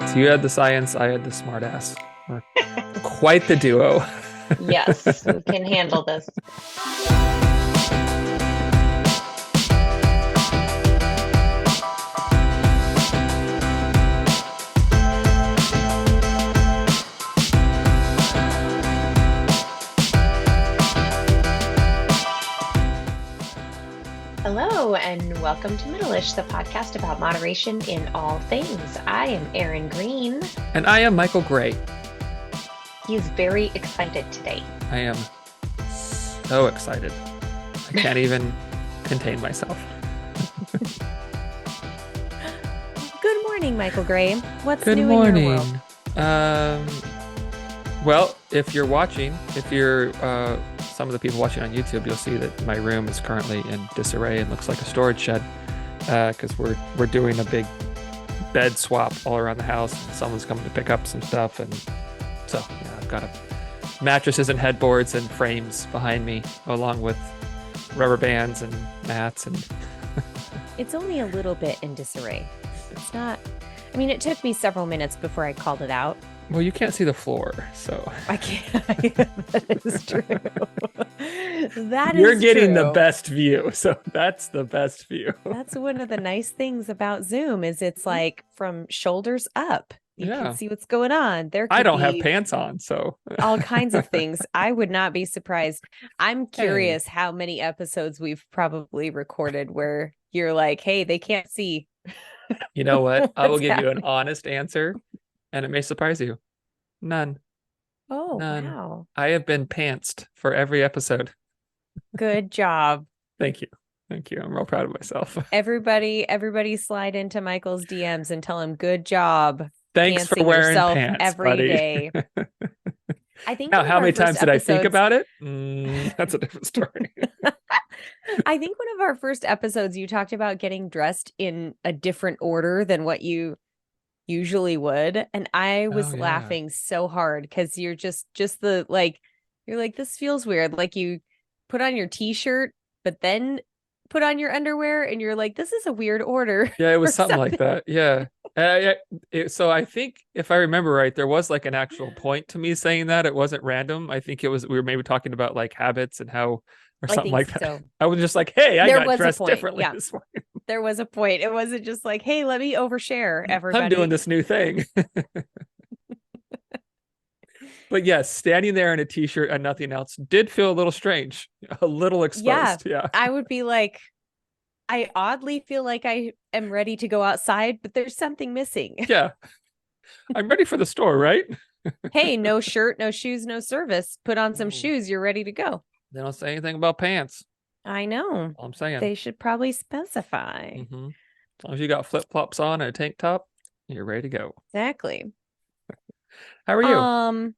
So you had the science, I had the smart ass. We're quite the duo. Yes, we can handle this. Hello, and welcome to Middleish, the podcast about moderation in all things. I am Erin Green. And I am Michael Gray. He is very excited today. I am so excited. I can't even contain myself. Good morning, Michael Gray. What's Good new morning. in your world? Well, if you're some of the people watching on YouTube, you'll see that my room is currently in disarray and looks like a storage shed because we're doing a big bed swap all around the house, and someone's coming to pick up some stuff, and so yeah, I've got mattresses and headboards and frames behind me, along with rubber bands and mats and. It's only a little bit in disarray. It's not. I mean, it took me several minutes before I called it out. Well, you can't see the floor, so I can't. That is true. You're getting the best view, so that's the best view. That's one of the nice things about Zoom is it's like from shoulders up. You can see what's going on. I don't have pants on, so all kinds of things. I would not be surprised. I'm curious how many episodes we've probably recorded where you're like, hey, they can't see. You know what? I will give you an honest answer, and it may surprise you. None. Oh, None. Wow. I have been pantsed for every episode. Good job. Thank you. I'm real proud of myself. Everybody slide into Michael's DMs and tell him good job. Thanks for wearing pants every buddy. Day. I think now, how many times did I think about it? That's a different story. I think one of our first episodes, you talked about getting dressed in a different order than what you usually would. And I was laughing so hard because you're just the you're like, this feels weird. Like you put on your t-shirt, but then put on your underwear and you're like, this is a weird order. Yeah, it was something like that. Yeah. So I think if I remember right, there was like an actual point to me saying that. It wasn't random. I think it was, we were maybe talking about like habits and how, or something like that. So. I was just like, hey, I got dressed differently this morning. There was a point. It wasn't just like, hey, let me overshare everybody. I'm doing this new thing. But yes, standing there in a t-shirt and nothing else did feel a little strange, a little exposed. Yeah. I would be like, I oddly feel like I am ready to go outside, but there's something missing. Yeah. I'm ready for the store, right? Hey, no shirt, no shoes, no service. Put on some shoes. You're ready to go. They don't say anything about pants. I know. All I'm saying. They should probably specify. Mm-hmm. As long as you got flip-flops on and a tank top, you're ready to go. Exactly. How are you?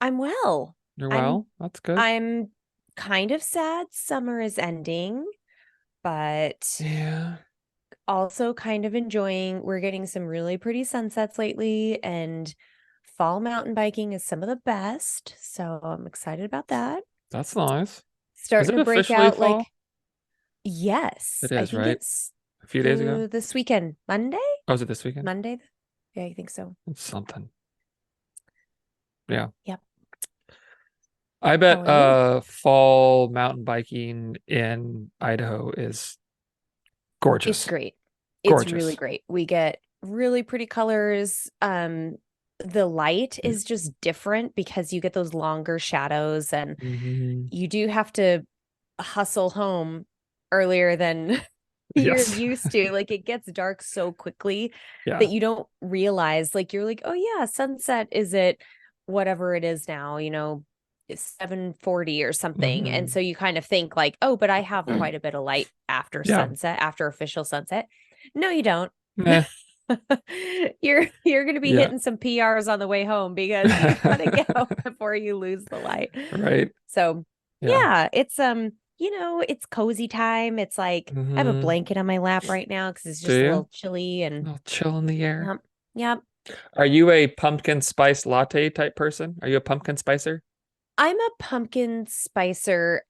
I'm well. You're well? That's good. I'm kind of sad summer is ending, but yeah, also kind of enjoying. We're getting some really pretty sunsets lately, and fall mountain biking is some of the best. So I'm excited about that. That's nice. Starting to break out fall? Like, yes. It is, right? It's a few days ago. This weekend. Monday? Oh, is it this weekend? Monday? Yeah, I think so. It's something. Yeah. Yep. I bet fall mountain biking in Idaho is gorgeous. It's great. Gorgeous. It's really great. We get really pretty colors. The light is just different because you get those longer shadows, and you do have to hustle home earlier than you're used to. Like it gets dark so quickly that you don't realize, like you're like, oh yeah, sunset is at whatever it is now, 7:40 or something. And so you kind of think like, oh, but I have quite a bit of light after sunset, after official sunset. No, you don't. You're going to be hitting some PRs on the way home because you gotta go before you lose the light. Right. So it's it's cozy time. It's like I have a blanket on my lap right now because it's just a little chilly and a little chill in the air. Yep. Are you a pumpkin spice latte type person? Are you a pumpkin spicer? I'm a pumpkin spicer.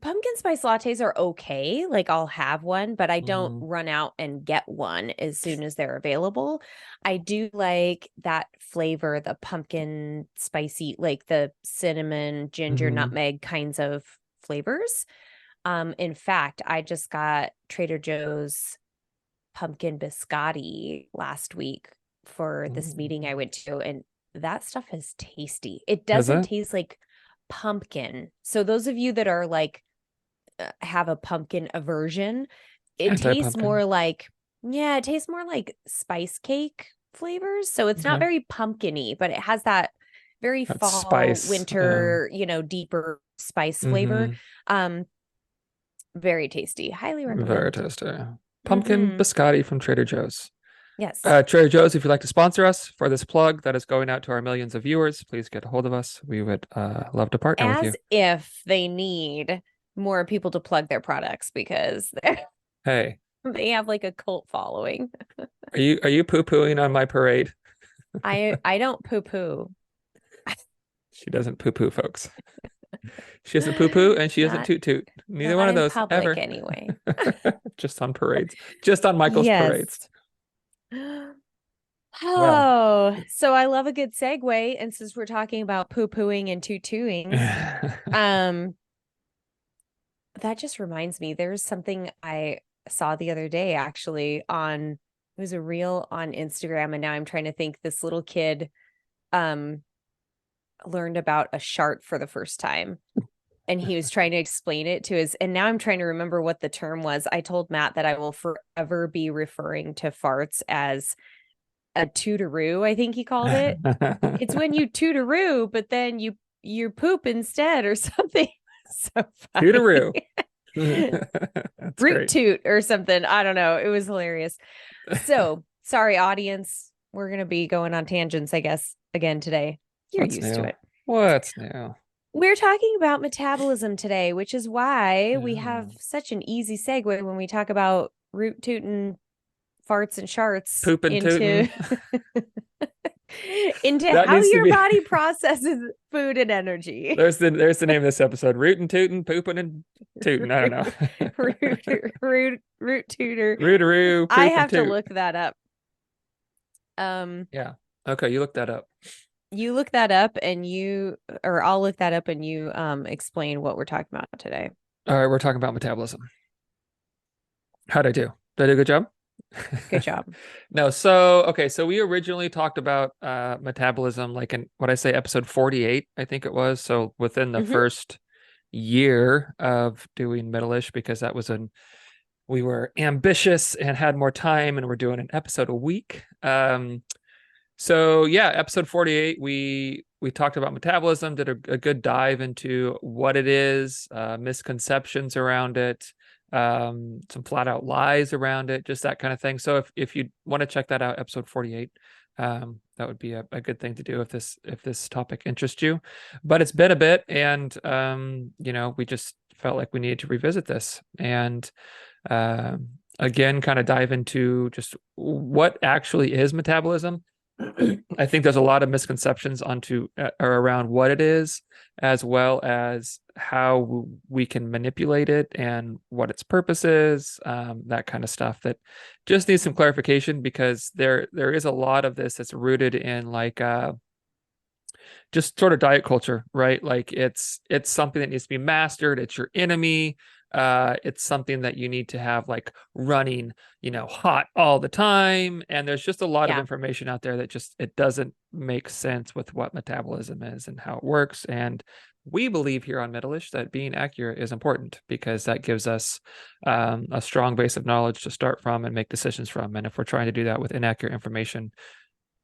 pumpkin spice lattes are okay. Like I'll have one, but I don't Mhm. run out and get one as soon as they're available. I do like that flavor, the pumpkin spicy, like the cinnamon, ginger, Mhm. nutmeg kinds of flavors. In fact, I just got Trader Joe's pumpkin biscotti last week for this Ooh. meeting I went to, and that stuff is tasty. It Is doesn't it? taste like pumpkin. So those of you that are like have a pumpkin aversion, it tastes Anti-pumpkin. more like, yeah, it tastes more like spice cake flavors. So it's not Okay. very pumpkiny, but it has that very That's fall, spice. winter, deeper spice flavor. Mhm. Um, Very tasty. Highly Very recommend. tasty. Pumpkin Mm-hmm. biscotti from Trader Joe's. Yes. Trader Joe's, if you'd like to sponsor us for this plug that is going out to our millions of viewers, please get a hold of us. We would love to partner with you. As if they need more people to plug their products because Hey, they have like a cult following. are you poo-pooing on my parade? I don't poo poo. She doesn't poo-poo, folks. She doesn't poo-poo and she doesn't Not toot-toot. Neither not one of in those public ever. anyway. Just on parades. Just on Michael's parades. Yes. Well. Oh, so I love a good segue. And since we're talking about poo-pooing and toot-tooings, um, that just reminds me, there's something I saw the other day actually it was a reel on Instagram, and now I'm trying to think. This little kid um learned about a shart for the first time, and he was trying to explain it to his, and now I'm trying to remember what the term was. I told Matt that I will forever be referring to farts as a tootaroo, I think he called it. It's when you tootaroo, but then you poop instead or something. So funny. Tootaroo. That's Root great. toot or something. I don't know. It was hilarious. So sorry, audience. We're gonna be going on tangents, I guess, again today. You're What's used to new? it. What's new? We're talking about metabolism today, which is why we Yeah. have such an easy segue when we talk about root tootin' farts and sharts Pooping tootin'. into into That how needs to your be body processes food and energy. there's the name of this episode. Rootin' tootin', pooping and tootin'. I don't know. root tutor. Rootaroo, I poop and have to toot. look that up. Um, Yeah. Okay, you look that up. you look that up and or I'll look that up and you explain what we're talking about today. All right, we're talking about metabolism. How'd I do? Did I do a good job? Good job. No, so we originally talked about metabolism like in what I say episode 48, I think it was. So within the Mm-hmm. first year of doing Middleish, because we were ambitious and had more time and we're doing an episode a week. So yeah, episode 48, we talked about metabolism, did a good dive into what it is, misconceptions around it, some flat out lies around it, just that kind of thing. So if you want to check that out, episode 48, that would be a good thing to do if this topic interests you. But it's been a bit, and we just felt like we needed to revisit this and again kind of dive into just what actually is metabolism. I think there's a lot of misconceptions or around what it is, as well as how we can manipulate it and what its purpose is, that kind of stuff that just needs some clarification, because there is a lot of this that's rooted in like just sort of diet culture, right? Like it's something that needs to be mastered. It's your enemy. It's something that you need to have like running, hot all the time. And there's just a lot of Yeah. information out there that just it doesn't make sense with what metabolism is and how it works. And we believe here on Middleish that being accurate is important, because that gives us a strong base of knowledge to start from and make decisions from. And if we're trying to do that with inaccurate information,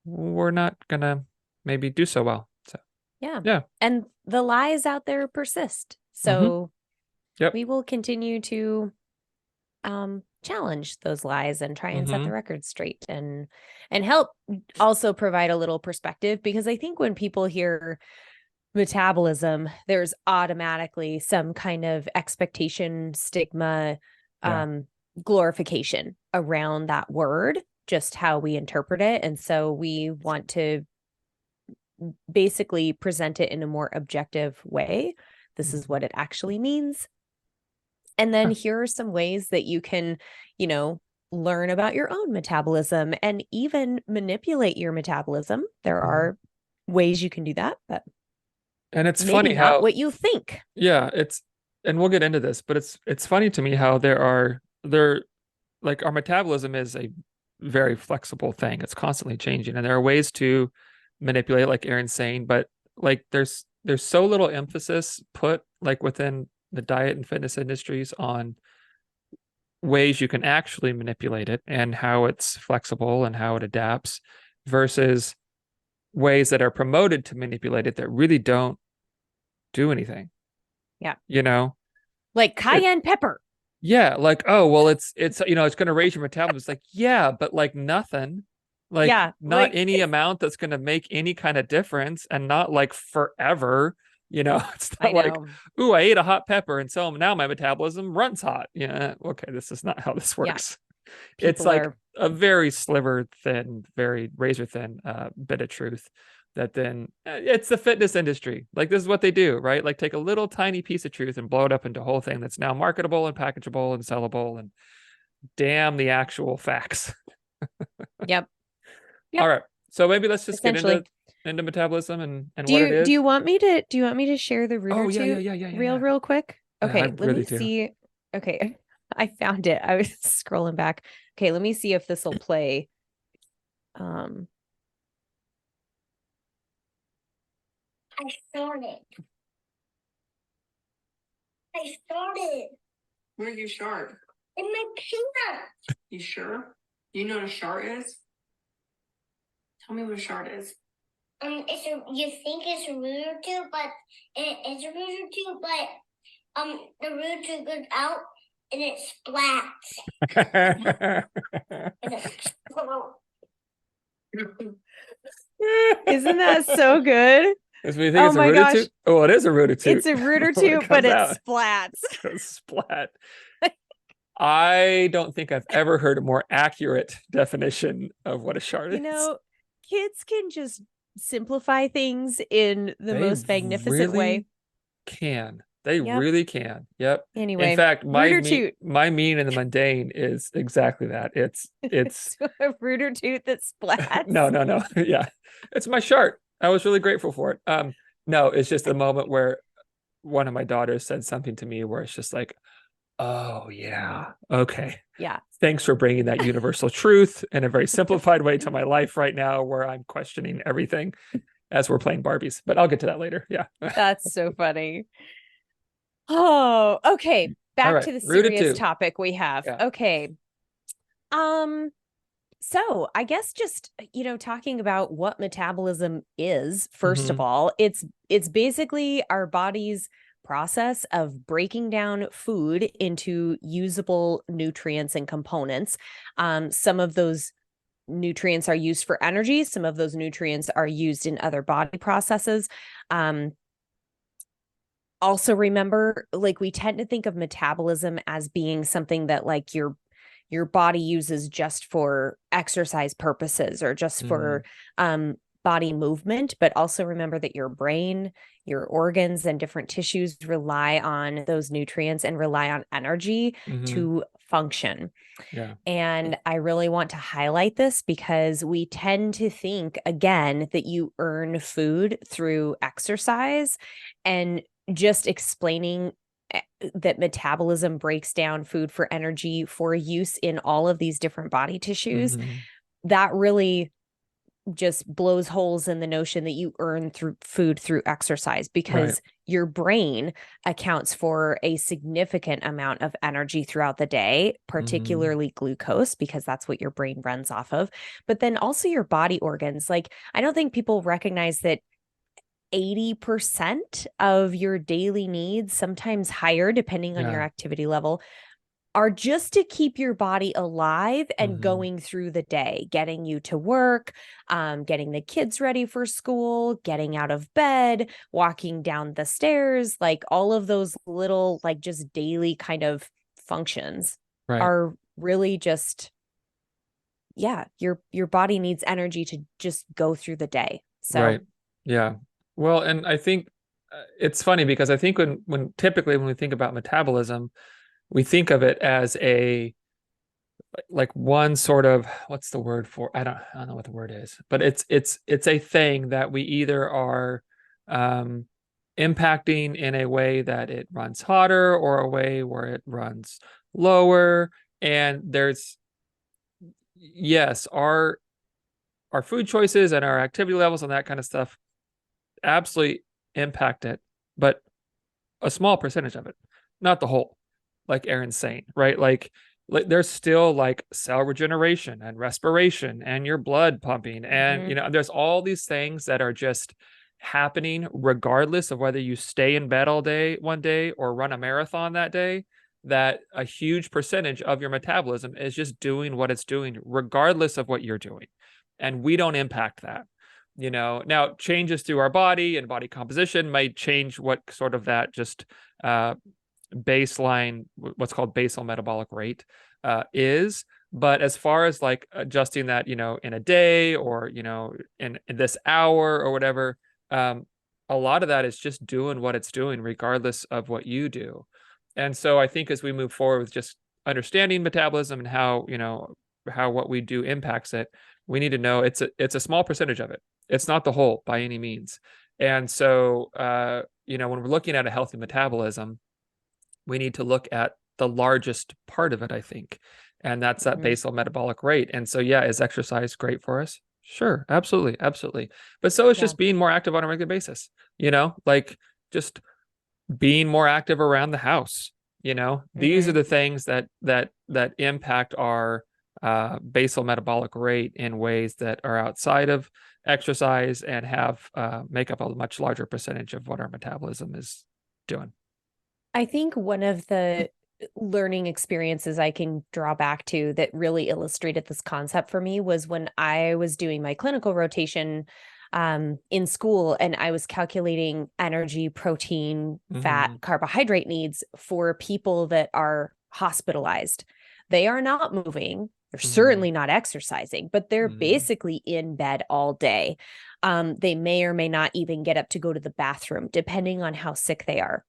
we're not gonna maybe do so well. So Yeah. yeah. And the lies out there persist. Mm-hmm. So Yep. we will continue to challenge those lies and try and set Mm-hmm. the record straight and help also provide a little perspective, because I think when people hear metabolism, there's automatically some kind of expectation, stigma, Yeah. glorification around that word, just how we interpret it. And so we want to basically present it in a more objective way. This is what it actually means. And then here are some ways that you can, learn about your own metabolism and even manipulate your metabolism. There are ways you can do that, but and it's maybe funny not how, what you think. yeah, and we'll get into this, but it's funny to me how like our metabolism is a very flexible thing. It's constantly changing, and there are ways to manipulate, like Aaron's saying, but like there's so little emphasis put like within the diet and fitness industries on ways you can actually manipulate it and how it's flexible and how it adapts versus ways that are promoted to manipulate it that really don't do anything. Yeah. It, Like cayenne pepper. yeah, like, oh, well, it's it's going to raise your metabolism. It's like, yeah, but like nothing. Like Yeah. not Like any amount that's going to make any kind of difference, and not like forever. It's I not like, know. ooh, I ate a hot pepper and so now my metabolism runs hot. Yeah, okay, this is not how this Yeah. works. It's People like are a very sliver thin, very razor thin bit of truth that then it's the fitness industry. Like this is what they do, right? Like take a little tiny piece of truth and blow it up into a whole thing that's now marketable and packageable and sellable, and damn the actual facts. Yep. All right. So maybe let's just get Essentially. into metabolism and Do what it you do is. you want me to share the Oh, rooter yeah, yeah, toot yeah, yeah, yeah, yeah. real quick? Yeah, I Okay, let really me do. see. Okay, I found it. I was scrolling back. Okay, let me see if this will play. Um, I started. I started. Where's your shark? In my peanut. You sure? You know what a shark is? Tell me what a shark is. You think it's a rooter tube, but it's a rooter tube, but the rooter tube goes out and it splats. And it's isn't that so good? As we think Oh it's a my rooter gosh. toot. Oh, it is a rooter toot. It's a rooter When it tube, but comes it out, splats. it goes splat. I don't think I've ever heard a more accurate definition of what a shard is. Kids can just simplify things in the They most magnificent really way. can. They Yep. really can. Yep. Anyway, In fact, rooter toot. my mean in the mundane is exactly that. It's a rooter toot that splats. no. Yeah. It's my shark. I was really grateful for it. No, it's just a moment where one of my daughters said something to me where it's just like, oh yeah, okay. Yeah. Thanks for bringing that universal truth in a very simplified way to my life right now, where I'm questioning everything as we're playing Barbies. But I'll get to that later. Yeah. That's so funny. Oh, okay. Back right, to the rooted serious to. topic we have. Yeah. Okay. So I guess just, talking about what metabolism is, first of all, it's basically our body's process of breaking down food into usable nutrients and components. Some of those nutrients are used for energy. Some of those nutrients are used in other body processes. Also remember, like, we tend to think of metabolism as being something that like your body uses just for exercise purposes or just for body movement, but also remember that your brain, your organs, and different tissues rely on those nutrients and rely on energy to function. Yeah. And I really want to highlight this because we tend to think, again, that you earn food through exercise, and just explaining that metabolism breaks down food for energy for use in all of these different body tissues, that really just blows holes in the notion that you earn through food through exercise, because your brain accounts for a significant amount of energy throughout the day, particularly glucose, because that's what your brain runs off of. But then also your body organs. Like, I don't think people recognize that 80% of your daily needs, sometimes higher depending on your activity level, are just to keep your body alive and going through the day, getting you to work, getting the kids ready for school, getting out of bed, walking down the stairs, like all of those little, like, just daily kind of functions are really just, your body needs energy to just go through the day. So, yeah. Well, and I think it's funny because I think when typically when we think about metabolism, we think of it as like one sort of, what's the word for, I don't know what the word is, but it's a thing that we either are impacting in a way that it runs hotter or a way where it runs lower. And there's, yes, our food choices and our activity levels and that kind of stuff absolutely impact it, but a small percentage of it, not the whole, like Aaron's saying, right? Like there's still like cell regeneration and respiration and your blood pumping. And, you know, there's all these things that are just happening regardless of whether you stay in bed all day one day or run a marathon that day, that a huge percentage of your metabolism is just doing what it's doing regardless of what you're doing. And we don't impact that. You know, now changes through our body and body composition might change what sort of that just baseline, what's called basal metabolic rate is. But as far as like adjusting that, you know, in a day or, you know, in this hour or whatever, a lot of that is just doing what it's doing regardless of what you do. And so I think as we move forward with just understanding metabolism and how, you know, how what we do impacts it, we need to know it's a small percentage of it. It's not the whole by any means. And so, you know, when we're looking at a healthy metabolism, we need to look at the largest part of it, I think. And that's that basal metabolic rate. And so, yeah, is exercise great for us? Sure. Absolutely. Absolutely. But so is just being more active on a regular basis, you know, like just being more active around the house. You know, these are the things that impact our basal metabolic rate in ways that are outside of exercise and have make up a much larger percentage of what our metabolism is doing. I think one of the learning experiences I can draw back to that really illustrated this concept for me was when I was doing my clinical rotation in school, and I was calculating energy, protein, fat, carbohydrate needs for people that are hospitalized. They are not moving. They're certainly not exercising, but they're basically in bed all day. They may or may not even get up to go to the bathroom, depending on how sick they are.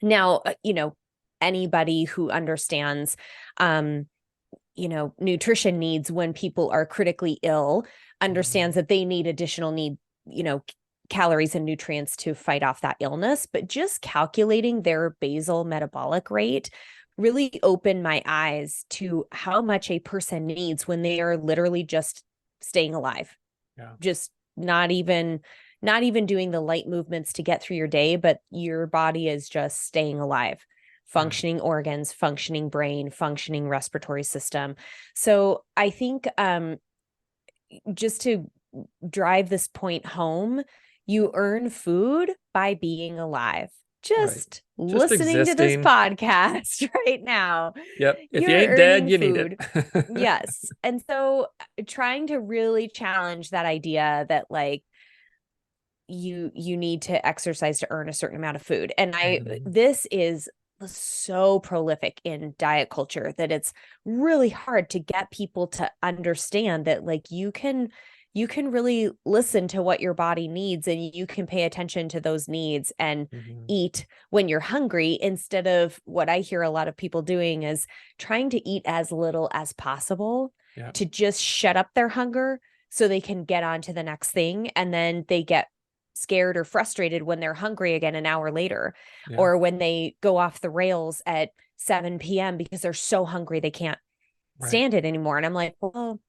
Now, you know, anybody who understands, you know, nutrition needs when people are critically ill understands that they need additional you know, calories and nutrients to fight off that illness. But just calculating their basal metabolic rate really opened my eyes to how much a person needs when they are literally just staying alive. Just not even doing the light movements to get through your day, but your body is just staying alive, functioning organs, functioning brain, functioning respiratory system. So I think just to drive this point home, you earn food by being alive. Just listening to this podcast right now. Yep. If you ain't dead, you need it. Yes. And so trying to really challenge that idea that like you need to exercise to earn a certain amount of food. And this is so prolific in diet culture that it's really hard to get people to understand that like you can really listen to what your body needs, and you can pay attention to those needs and eat when you're hungry, instead of what I hear a lot of people doing is trying to eat as little as possible to just shut up their hunger so they can get on to the next thing. And then they get scared or frustrated when they're hungry again an hour later, or when they go off the rails at 7 p.m. because they're so hungry they can't stand it anymore. And I'm like, well,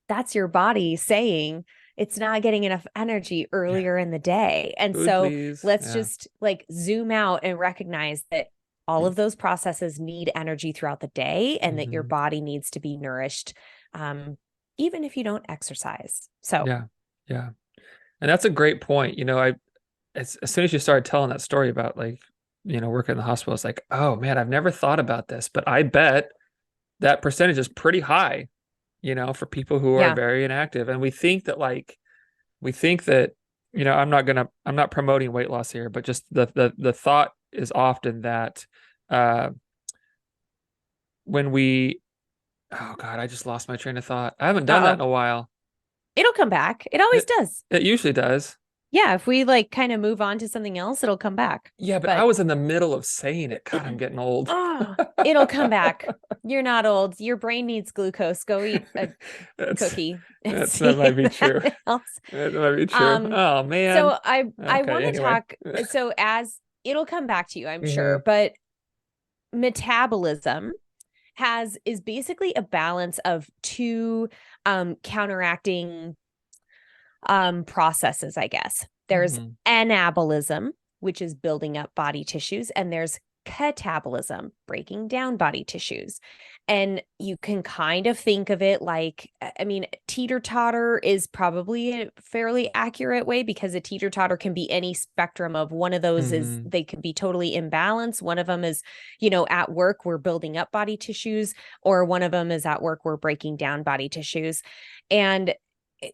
that's your body saying it's not getting enough energy earlier in the day. And let's just like zoom out and recognize that all of those processes need energy throughout the day, and that your body needs to be nourished, even if you don't exercise. So yeah. And that's a great point. You know, as soon as you started telling that story about like, you know, working in the hospital, it's like, oh man, I've never thought about this, but I bet that percentage is pretty high, you know, for people who are very inactive. And we think that, you know, I'm not promoting weight loss here, but just the thought is often that when we, oh God, I just lost my train of thought. I haven't done that in a while. It'll come back. It always does. It usually does. Yeah, if we like kind of move on to something else, it'll come back. Yeah, but I was in the middle of saying it. God, I'm getting old. Oh, it'll come back. You're not old. Your brain needs glucose. Go eat a cookie. That might be true. Else. That might be true. Oh man. So I Okay, want to anyway. talk. So as it'll come back to you, I'm sure, Mhm. but metabolism is basically a balance of two counteracting processes, I guess. There's Mhm. anabolism, which is building up body tissues, and there's catabolism, breaking down body tissues. And you can kind of think of it like, I mean, teeter-totter is probably a fairly accurate way, because a teeter-totter can be any spectrum of one of those. Is they could be totally imbalanced. One of them is, at work, we're building up body tissues, or one of them is at work, we're breaking down body tissues. And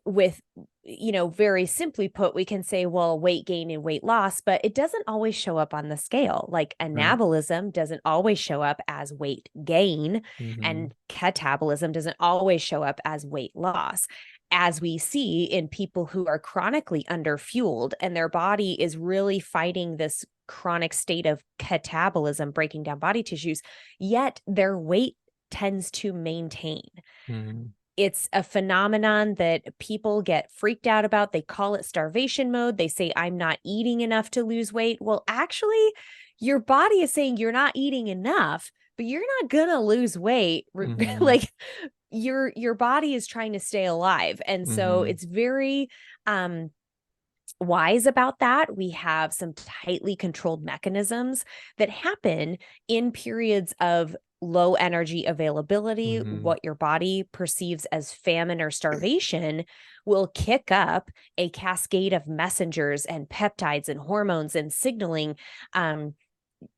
with, very simply put, we can say, well, weight gain and weight loss, but it doesn't always show up on the scale. Like anabolism doesn't always show up as weight gain, and catabolism doesn't always show up as weight loss, as we see in people who are chronically underfueled and their body is really fighting this chronic state of catabolism, breaking down body tissues, yet their weight tends to maintain. It's a phenomenon that people get freaked out about. They call it starvation mode. They say, I'm not eating enough to lose weight. Well, actually, your body is saying you're not eating enough, but you're not going to lose weight. Like your body is trying to stay alive. And so it's very wise about that. We have some tightly controlled mechanisms that happen in periods of low energy availability. What your body perceives as famine or starvation will kick up a cascade of messengers and peptides and hormones and signaling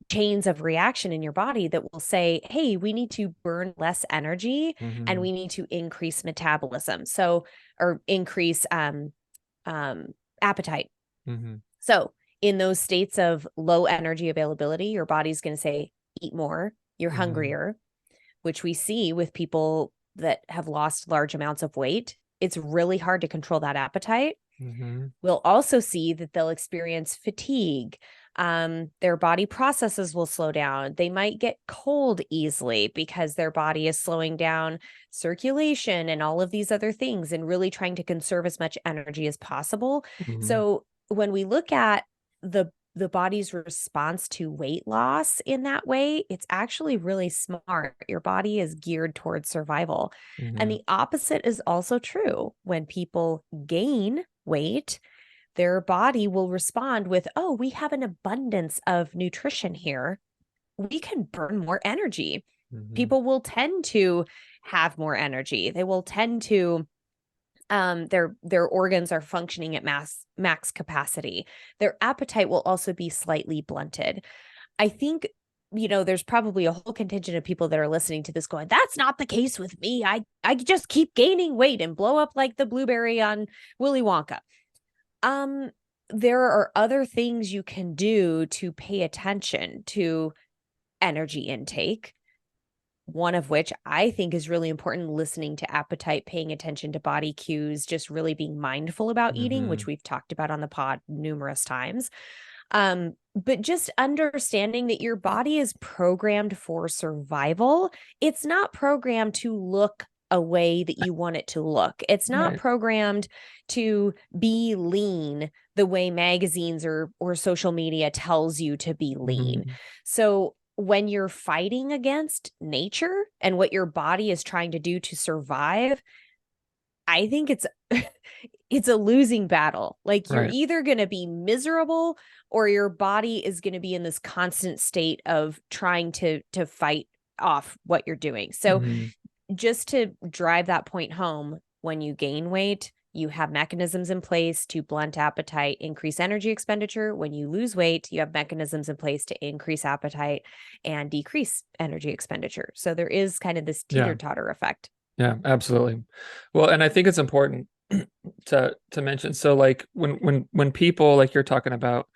chains of reaction in your body that will say, hey, we need to burn less energy and we need to increase metabolism. Or increase appetite. So in those states of low energy availability, your body's going to say, eat more. You're hungrier, which we see with people that have lost large amounts of weight. It's really hard to control that appetite. We'll also see that they'll experience fatigue. Their body processes will slow down. They might get cold easily because their body is slowing down circulation and all of these other things and really trying to conserve as much energy as possible. So when we look at the body's response to weight loss in that way, it's actually really smart. Your body is geared towards survival. And the opposite is also true. When people gain weight, their body will respond with, oh, we have an abundance of nutrition here. We can burn more energy. People will tend to have more energy. They will tend to their organs are functioning at max capacity. Their appetite will also be slightly blunted. I think, there's probably a whole contingent of people that are listening to this going, that's not the case with me. I just keep gaining weight and blow up like the blueberry on Willy Wonka. There are other things you can do to pay attention to energy intake. One of which I think is really important, listening to appetite, paying attention to body cues, just really being mindful about eating, which we've talked about on the pod numerous times. But just understanding that your body is programmed for survival. It's not programmed to look a way that you want it to look. It's not programmed to be lean the way magazines or social media tells you to be lean. So when you're fighting against nature and what your body is trying to do to survive, I think it's a losing battle. Like you're either going to be miserable or your body is going to be in this constant state of trying to fight off what you're doing. So just to drive that point home, when you gain weight, you have mechanisms in place to blunt appetite, increase energy expenditure. When you lose weight, you have mechanisms in place to increase appetite and decrease energy expenditure. So there is kind of this teeter-totter effect. Yeah, absolutely. Well, and I think it's important to mention. So like when people like you're talking about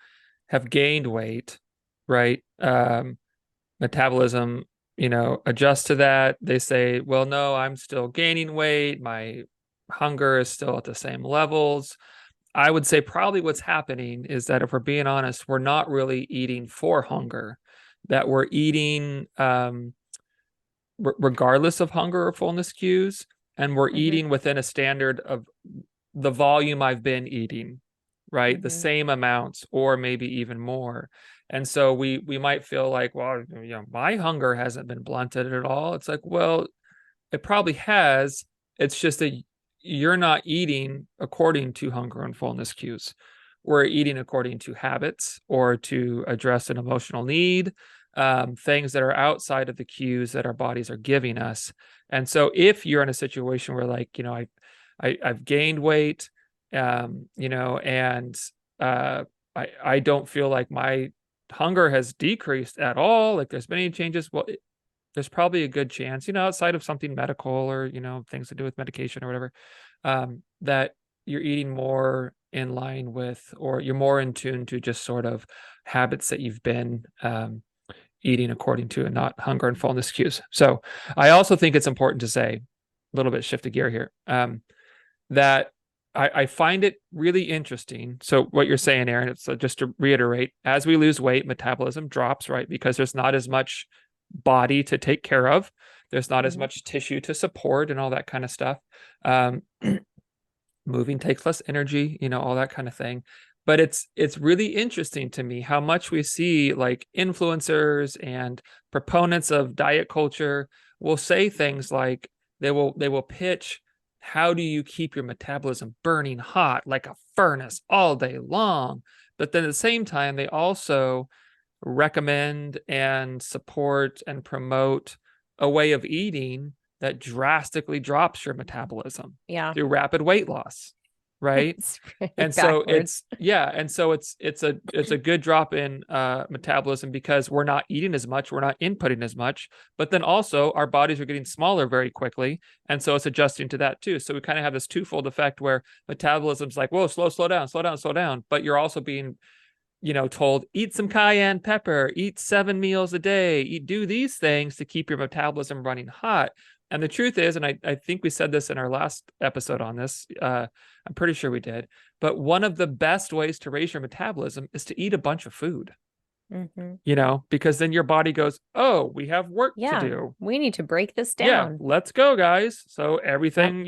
have gained weight, right? Metabolism, adjust to that. They say, well, no, I'm still gaining weight. My hunger is still at the same levels. I would say probably what's happening is that, if we're being honest, we're not really eating for hunger, that we're eating regardless of hunger or fullness cues, and we're eating within a standard of the volume I've been eating, right? The same amounts or maybe even more. And so we might feel like, well, my hunger hasn't been blunted at all. It's like, well, it probably has. It's just that you're not eating according to hunger and fullness cues. We're eating according to habits or to address an emotional need, things that are outside of the cues that our bodies are giving us. And so if you're in a situation where, like, I've gained weight, and I don't feel like my hunger has decreased at all, like there's been any changes, well, there's probably a good chance, outside of something medical or, things to do with medication or whatever, that you're eating more in line with, or you're more in tune to just sort of habits that you've been eating according to, and not hunger and fullness cues. So I also think it's important to say, a little bit shift of gear here, that I find it really interesting. So what you're saying, Aaron, so just to reiterate, as we lose weight, metabolism drops, right? Because there's not as much body to take care of. There's not as much tissue to support and all that kind of stuff. Moving takes less energy, all that kind of thing. But it's really interesting to me how much we see, like, influencers and proponents of diet culture will say things like, they will pitch, how do you keep your metabolism burning hot like a furnace all day long? But then at the same time, they also recommend and support and promote a way of eating that drastically drops your metabolism through rapid weight loss, right? And so it's a good drop in metabolism, because we're not eating as much, we're not inputting as much, but then also our bodies are getting smaller very quickly, and so it's adjusting to that too. So we kind of have this twofold effect where metabolism's like, whoa, slow down, but you're also being told, eat some cayenne pepper, eat 7 meals a day, do these things to keep your metabolism running hot. And the truth is, and I think we said this in our last episode on this, I'm pretty sure we did, but one of the best ways to raise your metabolism is to eat a bunch of food, because then your body goes, oh, we have work to do. We need to break this down. Yeah, let's go, guys. So everything,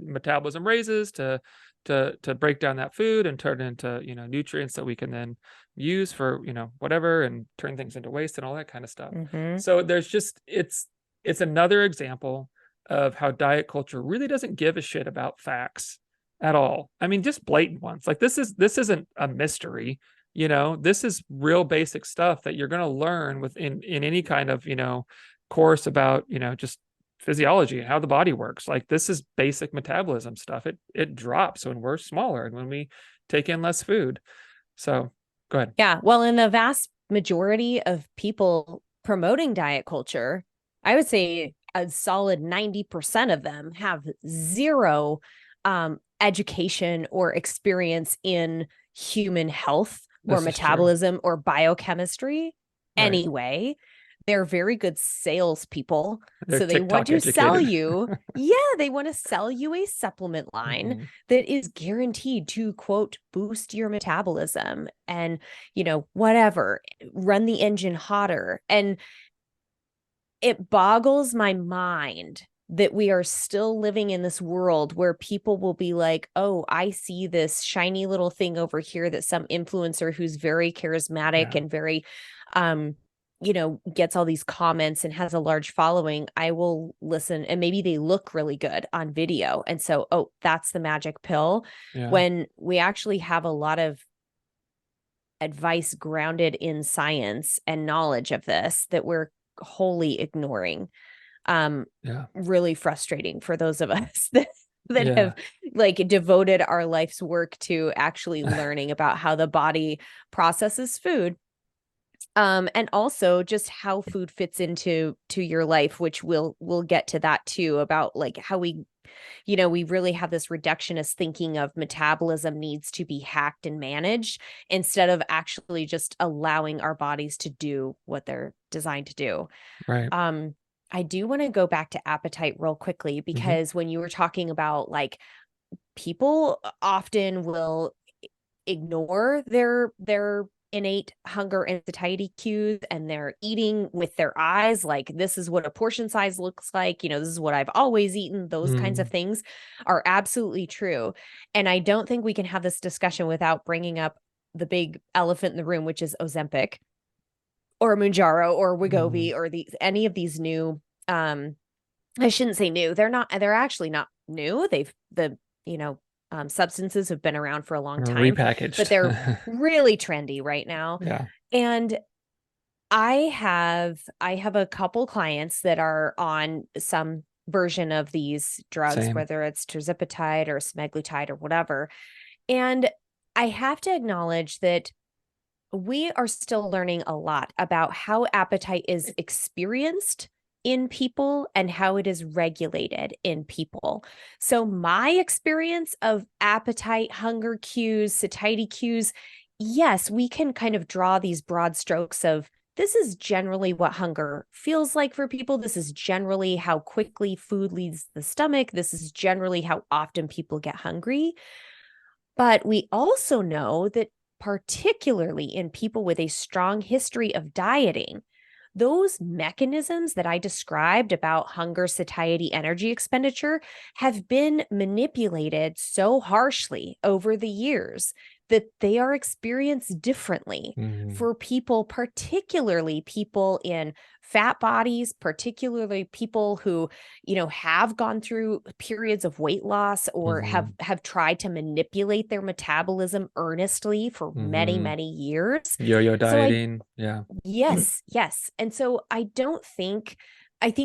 metabolism raises to break down that food and turn it into, nutrients that we can then use for, whatever, and turn things into waste and all that kind of stuff. So there's just, it's another example of how diet culture really doesn't give a shit about facts at all. I mean, just blatant ones. Like, this isn't a mystery, this is real basic stuff that you're going to learn in any kind of, course about, just physiology and how the body works. Like, this is basic metabolism stuff. It drops when we're smaller and when we take in less food. So go ahead. Yeah. Well, in the vast majority of people promoting diet culture, I would say a solid 90% of them have zero education or experience in human health or metabolism or biochemistry anyway. They're very good salespeople. So they want to sell you. They want to sell you a supplement line that is guaranteed to, quote, boost your metabolism and, whatever, run the engine hotter. And it boggles my mind that we are still living in this world where people will be like, oh, I see this shiny little thing over here that some influencer who's very charismatic and very, gets all these comments and has a large following. I will listen, and maybe they look really good on video. And so, oh, that's the magic pill. When we actually have a lot of advice grounded in science and knowledge of this that we're wholly ignoring. Really frustrating for those of us that have like devoted our life's work to actually learning about how the body processes food. And also just how food fits into your life, which we'll get to that too, about like how we really have this reductionist thinking of metabolism needs to be hacked and managed instead of actually just allowing our bodies to do what they're designed to do. Right. I do want to go back to appetite real quickly, because when you were talking about, like, people often will ignore their innate hunger and satiety cues, and they're eating with their eyes, like, this is what a portion size looks like, this is what I've always eaten. Those kinds of things are absolutely true. And I don't think we can have this discussion without bringing up the big elephant in the room, which is Ozempic or Mounjaro or Wegovy or any of these new, I shouldn't say new. They're actually not new. Substances have been around for a long time, repackaged, but they're really trendy right now. Yeah. And I have a couple clients that are on some version of these drugs, Same. whether it's tirzepatide or semaglutide or whatever. And I have to acknowledge that we are still learning a lot about how appetite is experienced in people and how it is regulated in people. So my experience of appetite, hunger cues, satiety cues, yes, we can kind of draw these broad strokes of, this is generally what hunger feels like for people. This is generally how quickly food leaves the stomach. This is generally how often people get hungry. But we also know that particularly in people with a strong history of dieting, those mechanisms that I described about hunger, satiety, energy expenditure have been manipulated so harshly over the years that they are experienced differently for people, particularly people in fat bodies, particularly people who, have gone through periods of weight loss or have tried to manipulate their metabolism earnestly for many, many years. Yo-yo dieting. Yes. And so I think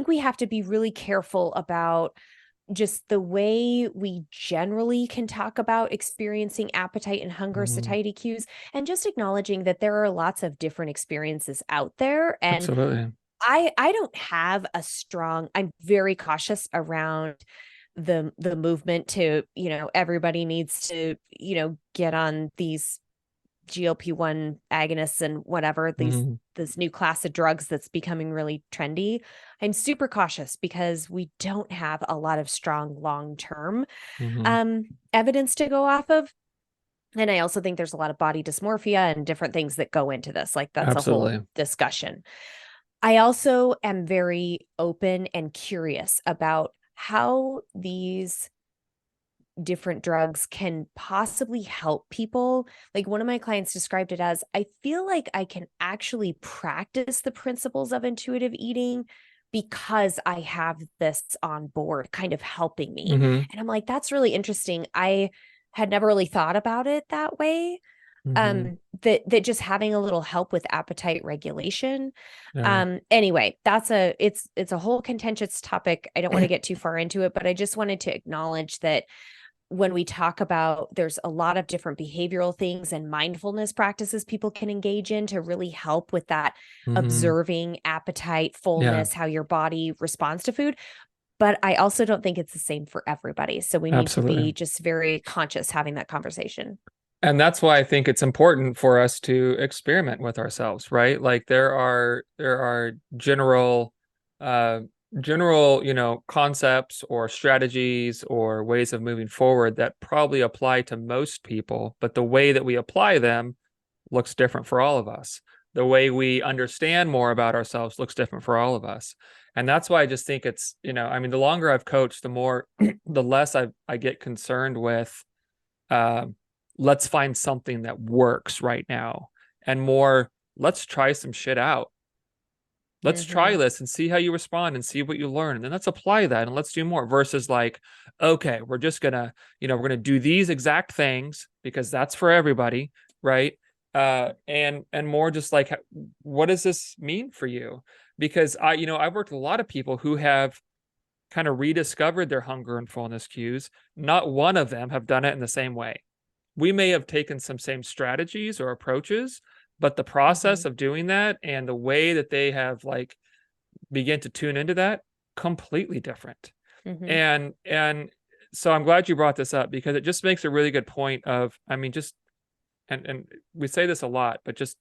we have to be really careful about just the way we generally can talk about experiencing appetite and hunger, satiety cues, and just acknowledging that there are lots of different experiences out there. And Absolutely. I don't have I'm very cautious around the movement to, everybody needs to, get on these GLP-1 agonists and whatever, this new class of drugs that's becoming really trendy. I'm super cautious because we don't have a lot of strong long-term evidence to go off of. And I also think there's a lot of body dysmorphia and different things that go into this. Like, that's Absolutely. a whole discussion. I also am very open and curious about how these different drugs can possibly help people. Like, one of my clients described it as, I feel like I can actually practice the principles of intuitive eating because I have this on board kind of helping me. And I'm like, that's really interesting. I had never really thought about it that way. That just having a little help with appetite regulation. Anyway, it's a whole contentious topic. I don't want to get too far into it, but I just wanted to acknowledge that when we talk about, there's a lot of different behavioral things and mindfulness practices people can engage in to really help with that observing appetite, fullness, how your body responds to food. But I also don't think it's the same for everybody. So we need to be just very conscious having that conversation. And that's why I think it's important for us to experiment with ourselves, right? Like, there are general, concepts or strategies or ways of moving forward that probably apply to most people, but the way that we apply them looks different for all of us. The way we understand more about ourselves looks different for all of us. And that's why I just think it's, the longer I've coached, the less I get concerned with, let's find something that works right now, and more, let's try some shit out. Let's try this and see how you respond and see what you learn. And then let's apply that and let's do more, versus like, okay, we're just gonna, we're gonna do these exact things because that's for everybody. Right. And more just like, what does this mean for you? Because I've worked with a lot of people who have kind of rediscovered their hunger and fullness cues. Not one of them have done it in the same way. We may have taken some same strategies or approaches, but the process of doing that and the way that they have like begin to tune into that, completely different. And so I'm glad you brought this up, because it just makes a really good point of, and we say this a lot, but just,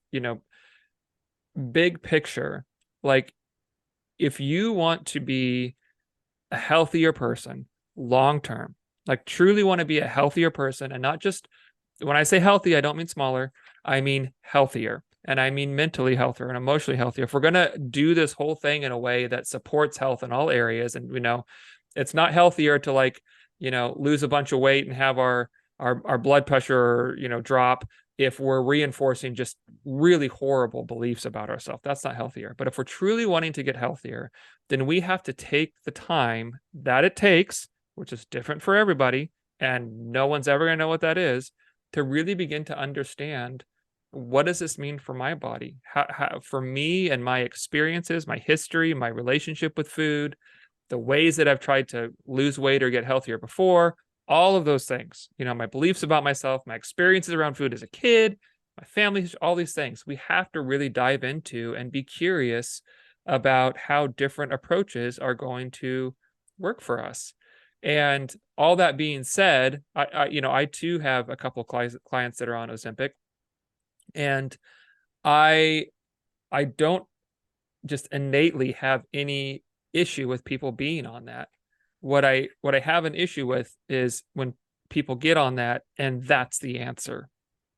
big picture, like, if you want to be a healthier person long term, like truly want to be a healthier person and not just when I say healthy, I don't mean smaller. I mean healthier. And I mean mentally healthier and emotionally healthier. If we're going to do this whole thing in a way that supports health in all areas, and it's not healthier to like, lose a bunch of weight and have our blood pressure, drop if we're reinforcing just really horrible beliefs about ourselves. That's not healthier. But if we're truly wanting to get healthier, then we have to take the time that it takes, which is different for everybody, and no one's ever going to know what that is, to really begin to understand, what does this mean for my body? How, for me and my experiences, my history, my relationship with food, the ways that I've tried to lose weight or get healthier before, all of those things, my beliefs about myself, my experiences around food as a kid, my family, all these things, we have to really dive into and be curious about how different approaches are going to work for us. And all that being said, I too have a couple of clients that are on Ozempic, and I don't just innately have any issue with people being on that. What I have an issue with is when people get on that and that's the answer,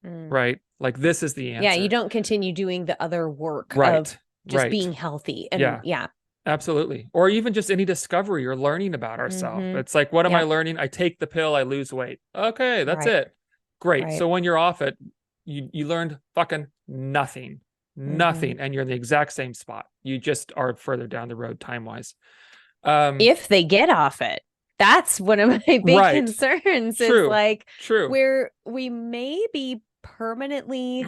right? Like, this is the answer. Yeah, you don't continue doing the other work right, of just right. being healthy. And yeah. Absolutely. Or even just any discovery or learning about ourselves. It's like, what am I learning? I take the pill, I lose weight. Okay, that's it. Great. Right. So when you're off it, you learned fucking nothing. Nothing. And you're in the exact same spot. You just are further down the road time-wise. If they get off it, that's one of my big concerns. True. Is like, True. where we may be permanently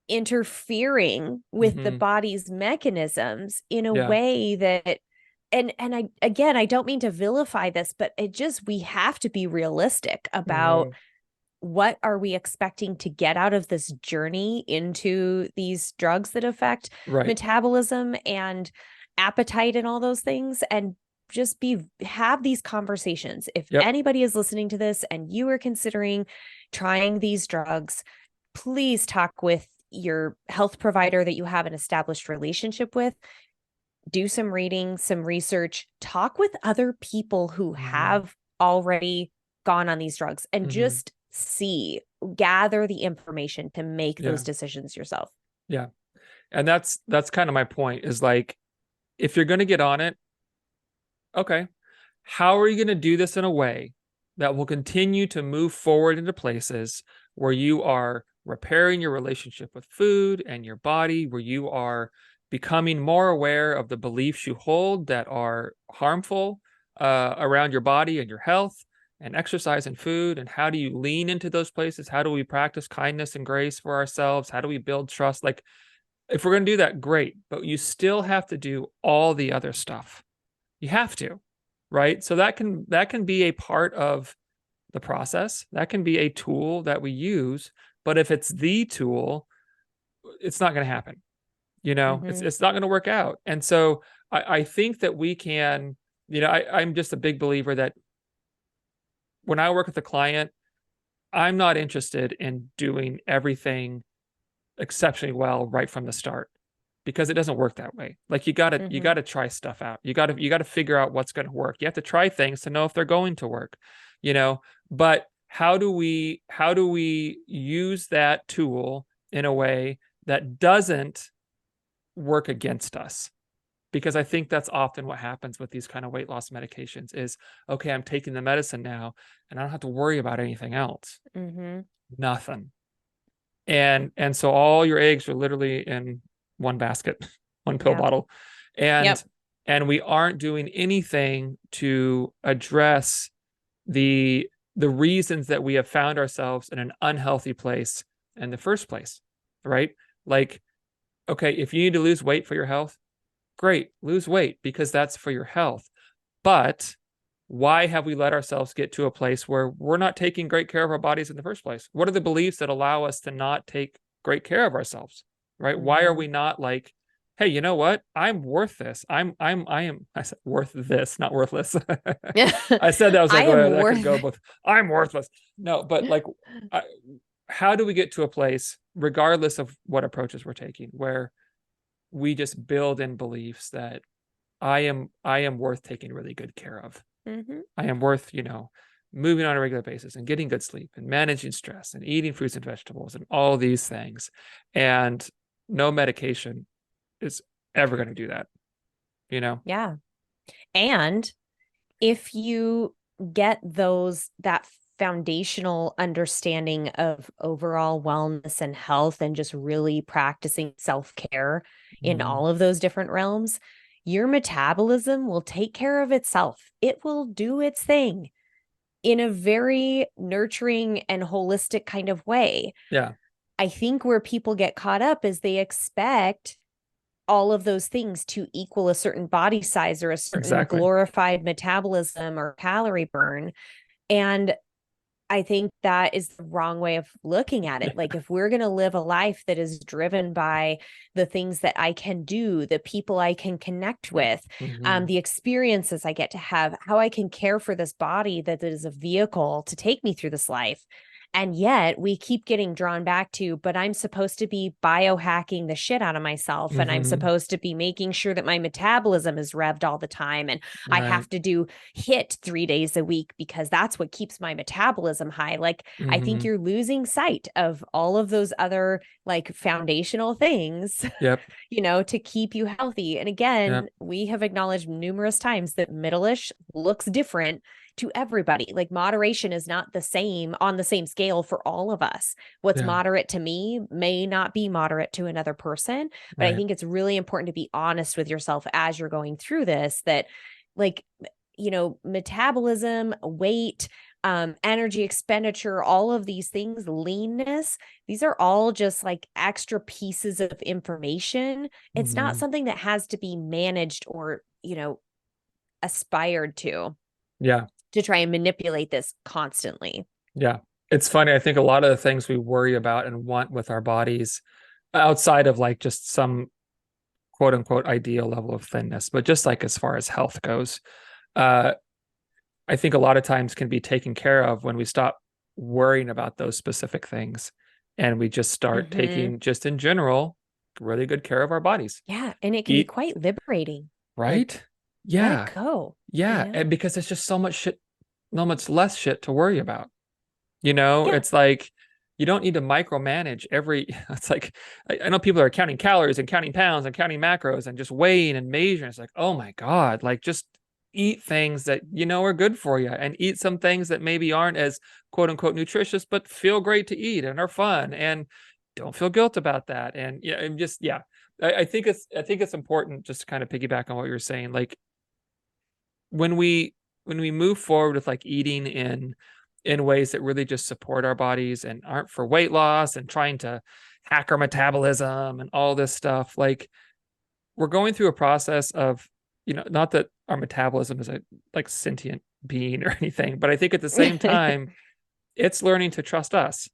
interfering with the body's mechanisms in a way that, and I don't mean to vilify this, but we have to be realistic about what are we expecting to get out of this journey into these drugs that affect metabolism and appetite and all those things, and just have these conversations. If anybody is listening to this and you are considering trying these drugs, please talk with your health provider that you have an established relationship with. Do some reading, some research, talk with other people who have already gone on these drugs, and just gather the information to make those decisions yourself. Yeah. And that's kind of my point, is like, if you're going to get on it, okay, how are you going to do this in a way that will continue to move forward into places where you are repairing your relationship with food and your body, where you are becoming more aware of the beliefs you hold that are harmful around your body and your health and exercise and food? And how do you lean into those places? How do we practice kindness and grace for ourselves? How do we build trust? Like, if we're going to do that, great, but you still have to do all the other stuff. You have to, right? So that can be a part of the process. That can be a tool that we use, but if it's the tool, it's not going to happen. It's not going to work out. And so I think that we can, I'm just a big believer that when I work with a client, I'm not interested in doing everything exceptionally well right from the start, because it doesn't work that way. Like, you gotta try stuff out. You gotta figure out what's going to work. You have to try things to know if they're going to work, but how do we use that tool in a way that doesn't work against us? Because I think that's often what happens with these kind of weight loss medications is, okay, I'm taking the medicine now and I don't have to worry about anything else. Nothing. And so all your eggs are literally in one basket, one pill bottle. And we aren't doing anything to address the reasons that we have found ourselves in an unhealthy place in the first place, right? Like, okay, if you need to lose weight for your health, great, lose weight, because that's for your health. But why have we let ourselves get to a place where we're not taking great care of our bodies in the first place? What are the beliefs that allow us to not take great care of ourselves, right? Why are we not like, hey, you know what? I'm worth this. I said worth this, not worthless. I said that, I was like, that could go both. I'm worthless. No, but like, how do we get to a place, regardless of what approaches we're taking, where we just build in beliefs that I am worth taking really good care of. I am worth, moving on a regular basis and getting good sleep and managing stress and eating fruits and vegetables and all these things. And no medication is ever going to do that, you know? Yeah. And if you get that foundational understanding of overall wellness and health and just really practicing self-care in all of those different realms, your metabolism will take care of itself. It will do its thing in a very nurturing and holistic kind of way. Yeah. I think where people get caught up is they expect all of those things to equal a certain body size or a certain glorified metabolism or calorie burn. And I think that is the wrong way of looking at it. Like, if we're going to live a life that is driven by the things that I can do, the people I can connect with, the experiences I get to have, how I can care for this body that is a vehicle to take me through this life. And yet we keep getting drawn back to, but I'm supposed to be biohacking the shit out of myself. And I'm supposed to be making sure that my metabolism is revved all the time. And I have to do HIIT 3 days a week because that's what keeps my metabolism high. Like, I think you're losing sight of all of those other like foundational things, you know, to keep you healthy. And again, we have acknowledged numerous times that Middleish looks different to everybody. Like, moderation is not the same on the same scale for all of us. What's moderate to me may not be moderate to another person, but I think it's really important to be honest with yourself as you're going through this, that like, you know, metabolism, weight, energy expenditure, all of these things, leanness, these are all just like extra pieces of information. It's not something that has to be managed or, you know, aspired to. Yeah. To try and manipulate this constantly. Yeah. It's funny. I think a lot of the things we worry about and want with our bodies outside of like just some quote unquote ideal level of thinness, but just like as far as health goes, I think a lot of times can be taken care of when we stop worrying about those specific things and we just start taking, just in general, really good care of our bodies. Yeah. And it can be quite liberating. Right? Like, yeah. let it go. Yeah. You know? And because it's just so much less shit to worry about. You know, it's like, you don't need to micromanage it's like, I know people are counting calories and counting pounds and counting macros and just weighing and measuring. It's like, oh my God, like just eat things that, you know, are good for you and eat some things that maybe aren't as quote unquote nutritious, but feel great to eat and are fun, and don't feel guilt about that. And yeah, and just, I think it's important just to kind of piggyback on what you were saying. Like, when we move forward with like eating in ways that really just support our bodies and aren't for weight loss and trying to hack our metabolism and all this stuff, like, we're going through a process of, you know, not that our metabolism is a like sentient being or anything, but I think at the same time, it's learning to trust us,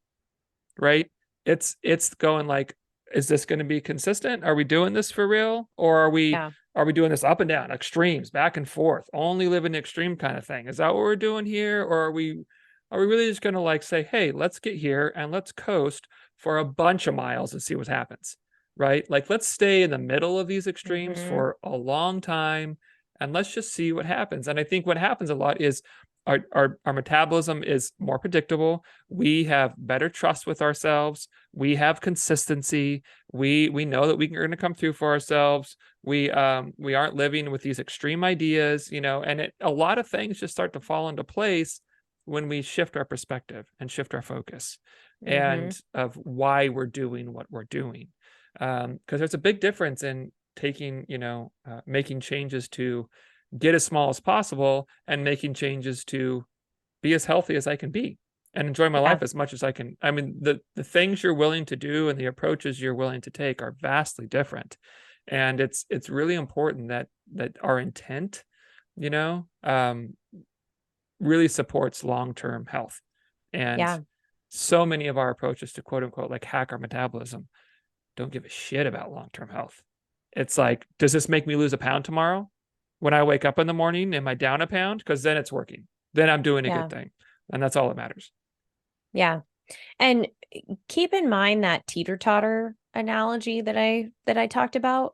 right? It's going like, is this going to be consistent? Are we doing this for real? Or are we doing this up and down, extremes, back and forth, only living the extreme kind of thing? Is that what we're doing here? Or are we really just going to like say, hey, let's get here and let's coast for a bunch of miles and see what happens, right? Like, let's stay in the middle of these extremes for a long time and let's just see what happens. And I think what happens a lot is our metabolism is more predictable. We have better trust with ourselves. We have consistency. We know that we're going to come through for ourselves. We aren't living with these extreme ideas, you know, and a lot of things just start to fall into place when we shift our perspective and shift our focus and of why we're doing what we're doing. Because there's a big difference in taking, you know, making changes to get as small as possible and making changes to be as healthy as I can be and enjoy my life as much as I can. I mean, the things you're willing to do and the approaches you're willing to take are vastly different. And it's really important that our intent, you know, really supports long-term health. And so many of our approaches to quote unquote like hack our metabolism don't give a shit about long-term health. It's like, does this make me lose a pound tomorrow? When I wake up in the morning, am I down a pound? Because then it's working. Then I'm doing a good thing. And that's all that matters. Yeah. And keep in mind that teeter-totter analogy that I talked about.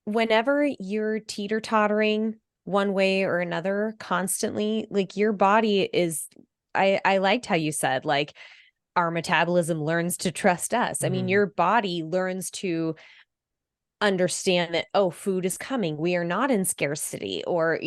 Whenever you're teeter-tottering one way or another constantly. Like your body is, I liked how you said, like, our metabolism learns to trust us. I mean, your body learns to understand that, oh, food is coming. We are not in scarcity, or,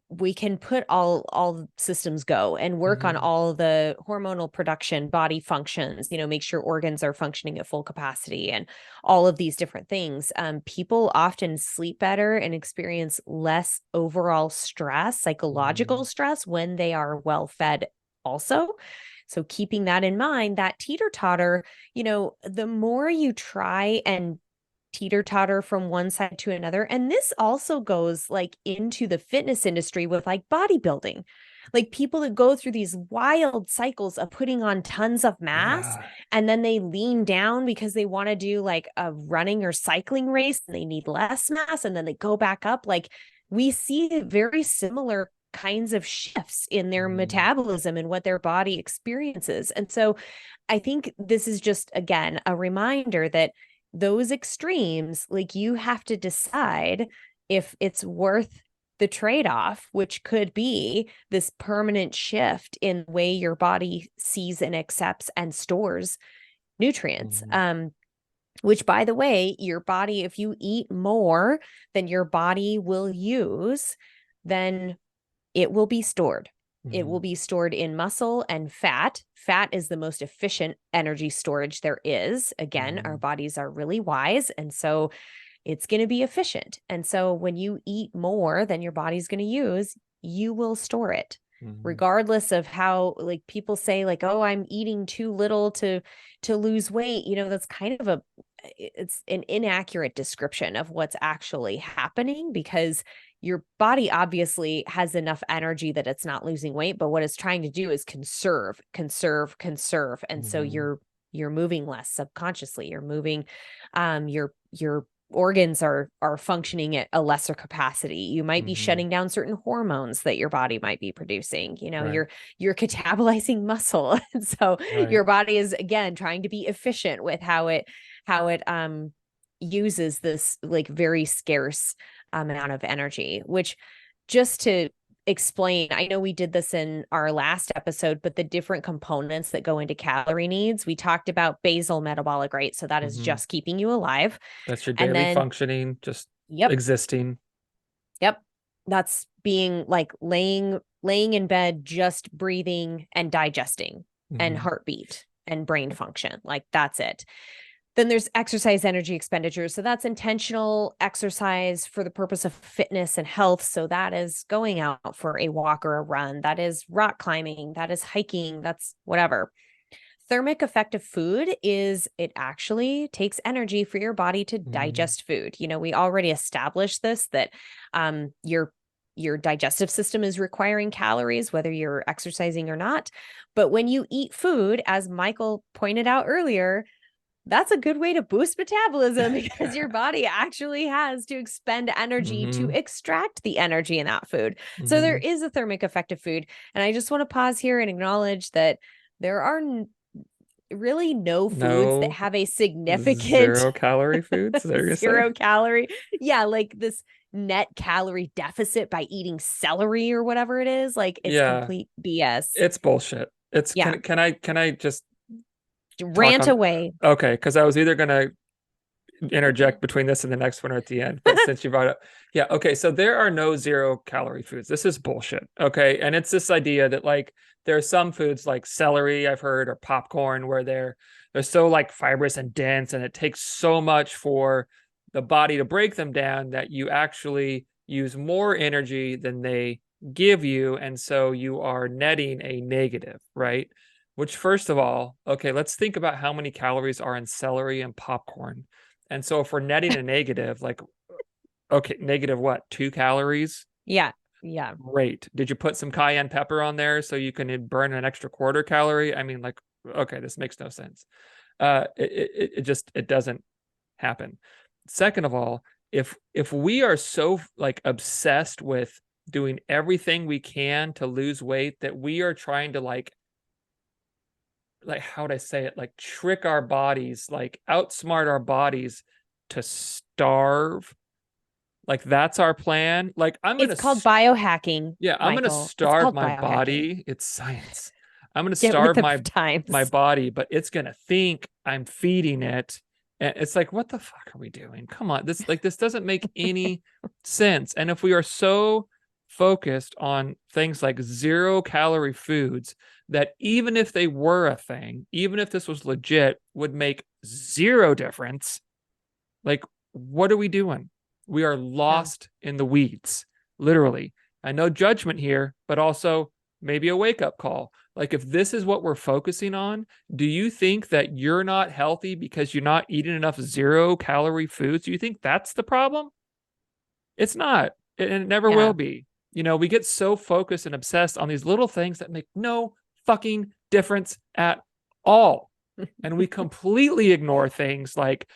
we can put all systems go and work on all the hormonal production, body functions, make sure organs are functioning at full capacity and all of these different things. People often sleep better and experience less overall stress, psychological stress, when they are well fed also. So keeping that in mind, that teeter-totter, the more you try and teeter-totter from one side to another. And this also goes like into the fitness industry with like bodybuilding, like people that go through these wild cycles of putting on tons of mass and then they lean down because they want to do like a running or cycling race and they need less mass and then they go back up. Like we see very similar kinds of shifts in their metabolism and what their body experiences. And so I think this is just, again, a reminder that those extremes, like you have to decide if it's worth the trade-off, which could be this permanent shift in the way your body sees and accepts and stores nutrients. Which, by the way, your body, if you eat more than your body will use, then it will be stored. It will be stored in muscle and fat. Fat is the most efficient energy storage there is. Again, our bodies are really wise. And so it's going to be efficient. And so when you eat more than your body's going to use, you will store it. Regardless of how, like, people say like, oh, I'm eating too little to lose weight. That's kind of it's an inaccurate description of what's actually happening, because your body obviously has enough energy that it's not losing weight, but what it's trying to do is conserve. And so you're moving less subconsciously. You're moving, your organs are functioning at a lesser capacity. You might be shutting down certain hormones that your body might be producing. You're catabolizing muscle. And so your body is, again, trying to be efficient with how it uses this like very scarce amount of energy. Which, just to explain, I know we did this in our last episode, but the different components that go into calorie needs, we talked about basal metabolic rate. So that is just keeping you alive. That's your daily functioning, just existing. Yep. That's being like laying in bed, just breathing and digesting and heartbeat and brain function. Like that's it. Then there's exercise energy expenditure. So that's intentional exercise for the purpose of fitness and health. So that is going out for a walk or a run. That is rock climbing. That is hiking. That's whatever. Thermic effective food is, it actually takes energy for your body to digest food. We already established this, that your digestive system is requiring calories, whether you're exercising or not. But when you eat food, as Michael pointed out earlier, that's a good way to boost metabolism, because your body actually has to expend energy to extract the energy in that food. So there is a thermic effective food. And I just want to pause here and acknowledge that there are really no foods that have a significant 0 calorie foods. Zero calorie. Yeah. Like this net calorie deficit by eating celery or whatever it is. Like it's complete BS. It's bullshit. It's can I just rant away? Okay, because I was either gonna interject between this and the next one or at the end, but since you brought up, okay, so there are no 0 calorie foods. This is bullshit. Okay, and it's this idea that like there are some foods like celery, I've heard, or popcorn, where they're so like fibrous and dense, and it takes so much for the body to break them down that you actually use more energy than they give you, and so you are netting a negative, right? Which, first of all, okay, let's think about how many calories are in celery and popcorn. And so if we're netting a negative, like, okay, negative what? 2 calories? Yeah. Great. Did you put some cayenne pepper on there so you can burn an extra 1/4 calorie? I mean, like, okay, this makes no sense. It doesn't happen. Second of all, if we are so like obsessed with doing everything we can to lose weight that we are trying to like how would I say it? Like trick our bodies, like outsmart our bodies to starve. Like that's our plan. Like It's called biohacking. yeah, I'm gonna Michael. It's starve called my biohacking. body. It's science. I'm gonna Get with starve the my times. body, but it's gonna think I'm feeding it. And it's like, what the fuck are we doing? Come on. This doesn't make any sense. And if we are so focused on things like 0-calorie foods that even if they were a thing, even if this was legit, would make zero difference, like what are we doing? We are lost in the weeds, literally. I know judgment here, but also maybe a wake-up call. Like if this is what we're focusing on, do you think that you're not healthy because you're not eating enough 0-calorie foods? Do you think that's the problem? It's not, and it never will be. You know, we get so focused and obsessed on these little things that make no fucking difference at all. And we completely ignore things like,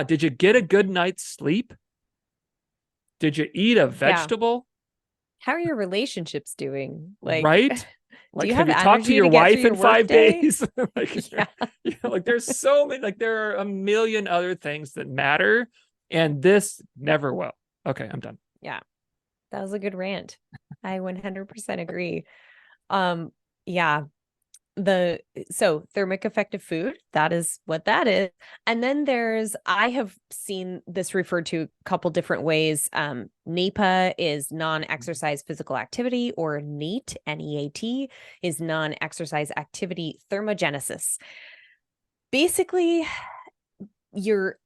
did you get a good night's sleep? Did you eat a vegetable? How are your relationships doing? Like, right? Do you have you talked to energy your get wife through your in 5 workday? days? Like, you know, like there's so many, like there are a million other things that matter, and this never will. Okay, I'm done. Yeah, that was a good rant. I 100% agree. Yeah, so thermic effective food, that is what that is. And then I have seen this referred to a couple different ways. NEPA is non-exercise physical activity, or NEAT, NEAT is non-exercise activity thermogenesis. Basically, your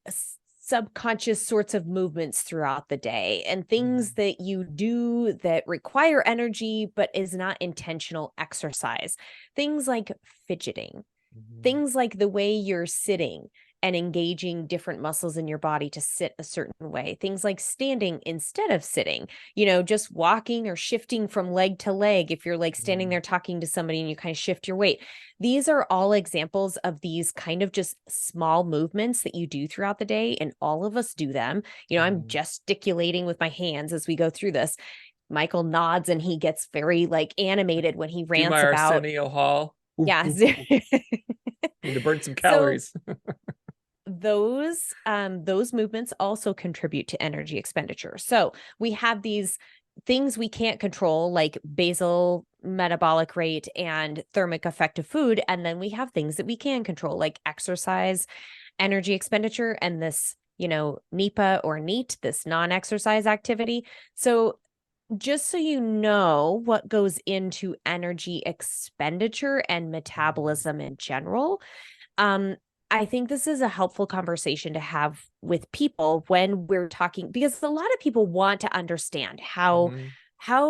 subconscious sorts of movements throughout the day and things that you do that require energy but is not intentional exercise. Things like fidgeting, things like the way you're sitting and engaging different muscles in your body to sit a certain way. Things like standing instead of sitting, just walking or shifting from leg to leg. If you're like standing there talking to somebody and you kind of shift your weight, these are all examples of these kind of just small movements that you do throughout the day. And all of us do them. I'm gesticulating with my hands as we go through this. Michael nods and he gets very like animated when he rants about Arsenio Hall. Yeah. Need to burn some calories. Those movements also contribute to energy expenditure. So we have these things we can't control, like basal metabolic rate and thermic effective food. And then we have things that we can control, like exercise, energy expenditure, and this, NEPA or NEAT, this non-exercise activity. So just so you know what goes into energy expenditure and metabolism in general, I think this is a helpful conversation to have with people when we're talking, because a lot of people want to understand how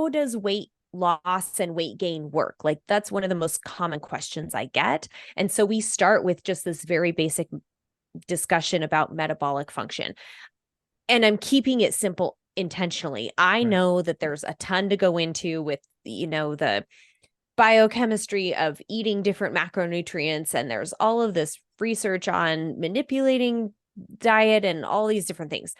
does weight loss and weight gain work? Like that's one of the most common questions I get. And so we start with just this very basic discussion about metabolic function. And I'm keeping it simple intentionally. I know that there's a ton to go into with, the biochemistry of eating different macronutrients. And there's all of this research on manipulating diet and all these different things.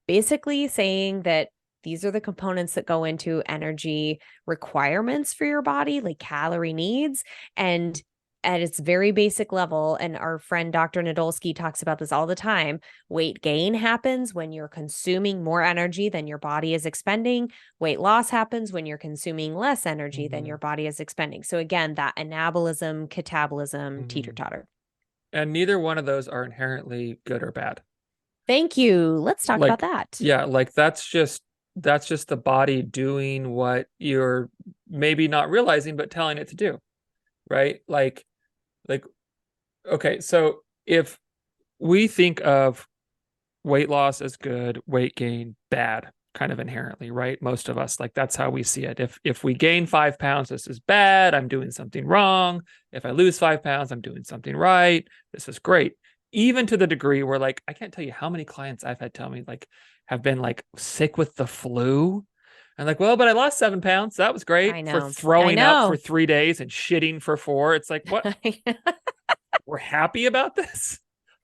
Basically saying that these are the components that go into energy requirements for your body, like calorie needs. And at its very basic level, and our friend Dr. Nadolsky talks about this all the time, weight gain happens when you're consuming more energy than your body is expending. Weight loss happens when you're consuming less energy than your body is expending. So again, that anabolism, catabolism, teeter-totter. And neither one of those are inherently good or bad. Thank you. Let's talk about that. Yeah, like that's just the body doing what you're maybe not realizing but telling it to do. Right? Like okay, so if we think of weight loss as good, weight gain bad, kind of inherently, right? Most of us, like that's how we see it. If we gain 5 pounds, this is bad, I'm doing something wrong. If I lose 5 pounds, I'm doing something right. This is great. Even to the degree where, like, I can't tell you how many clients I've had tell me, like, have been like sick with the flu. And like, well, but I lost 7 pounds. That was great. I know. For throwing up for 3 days and shitting for 4. It's like, what? We're happy about this?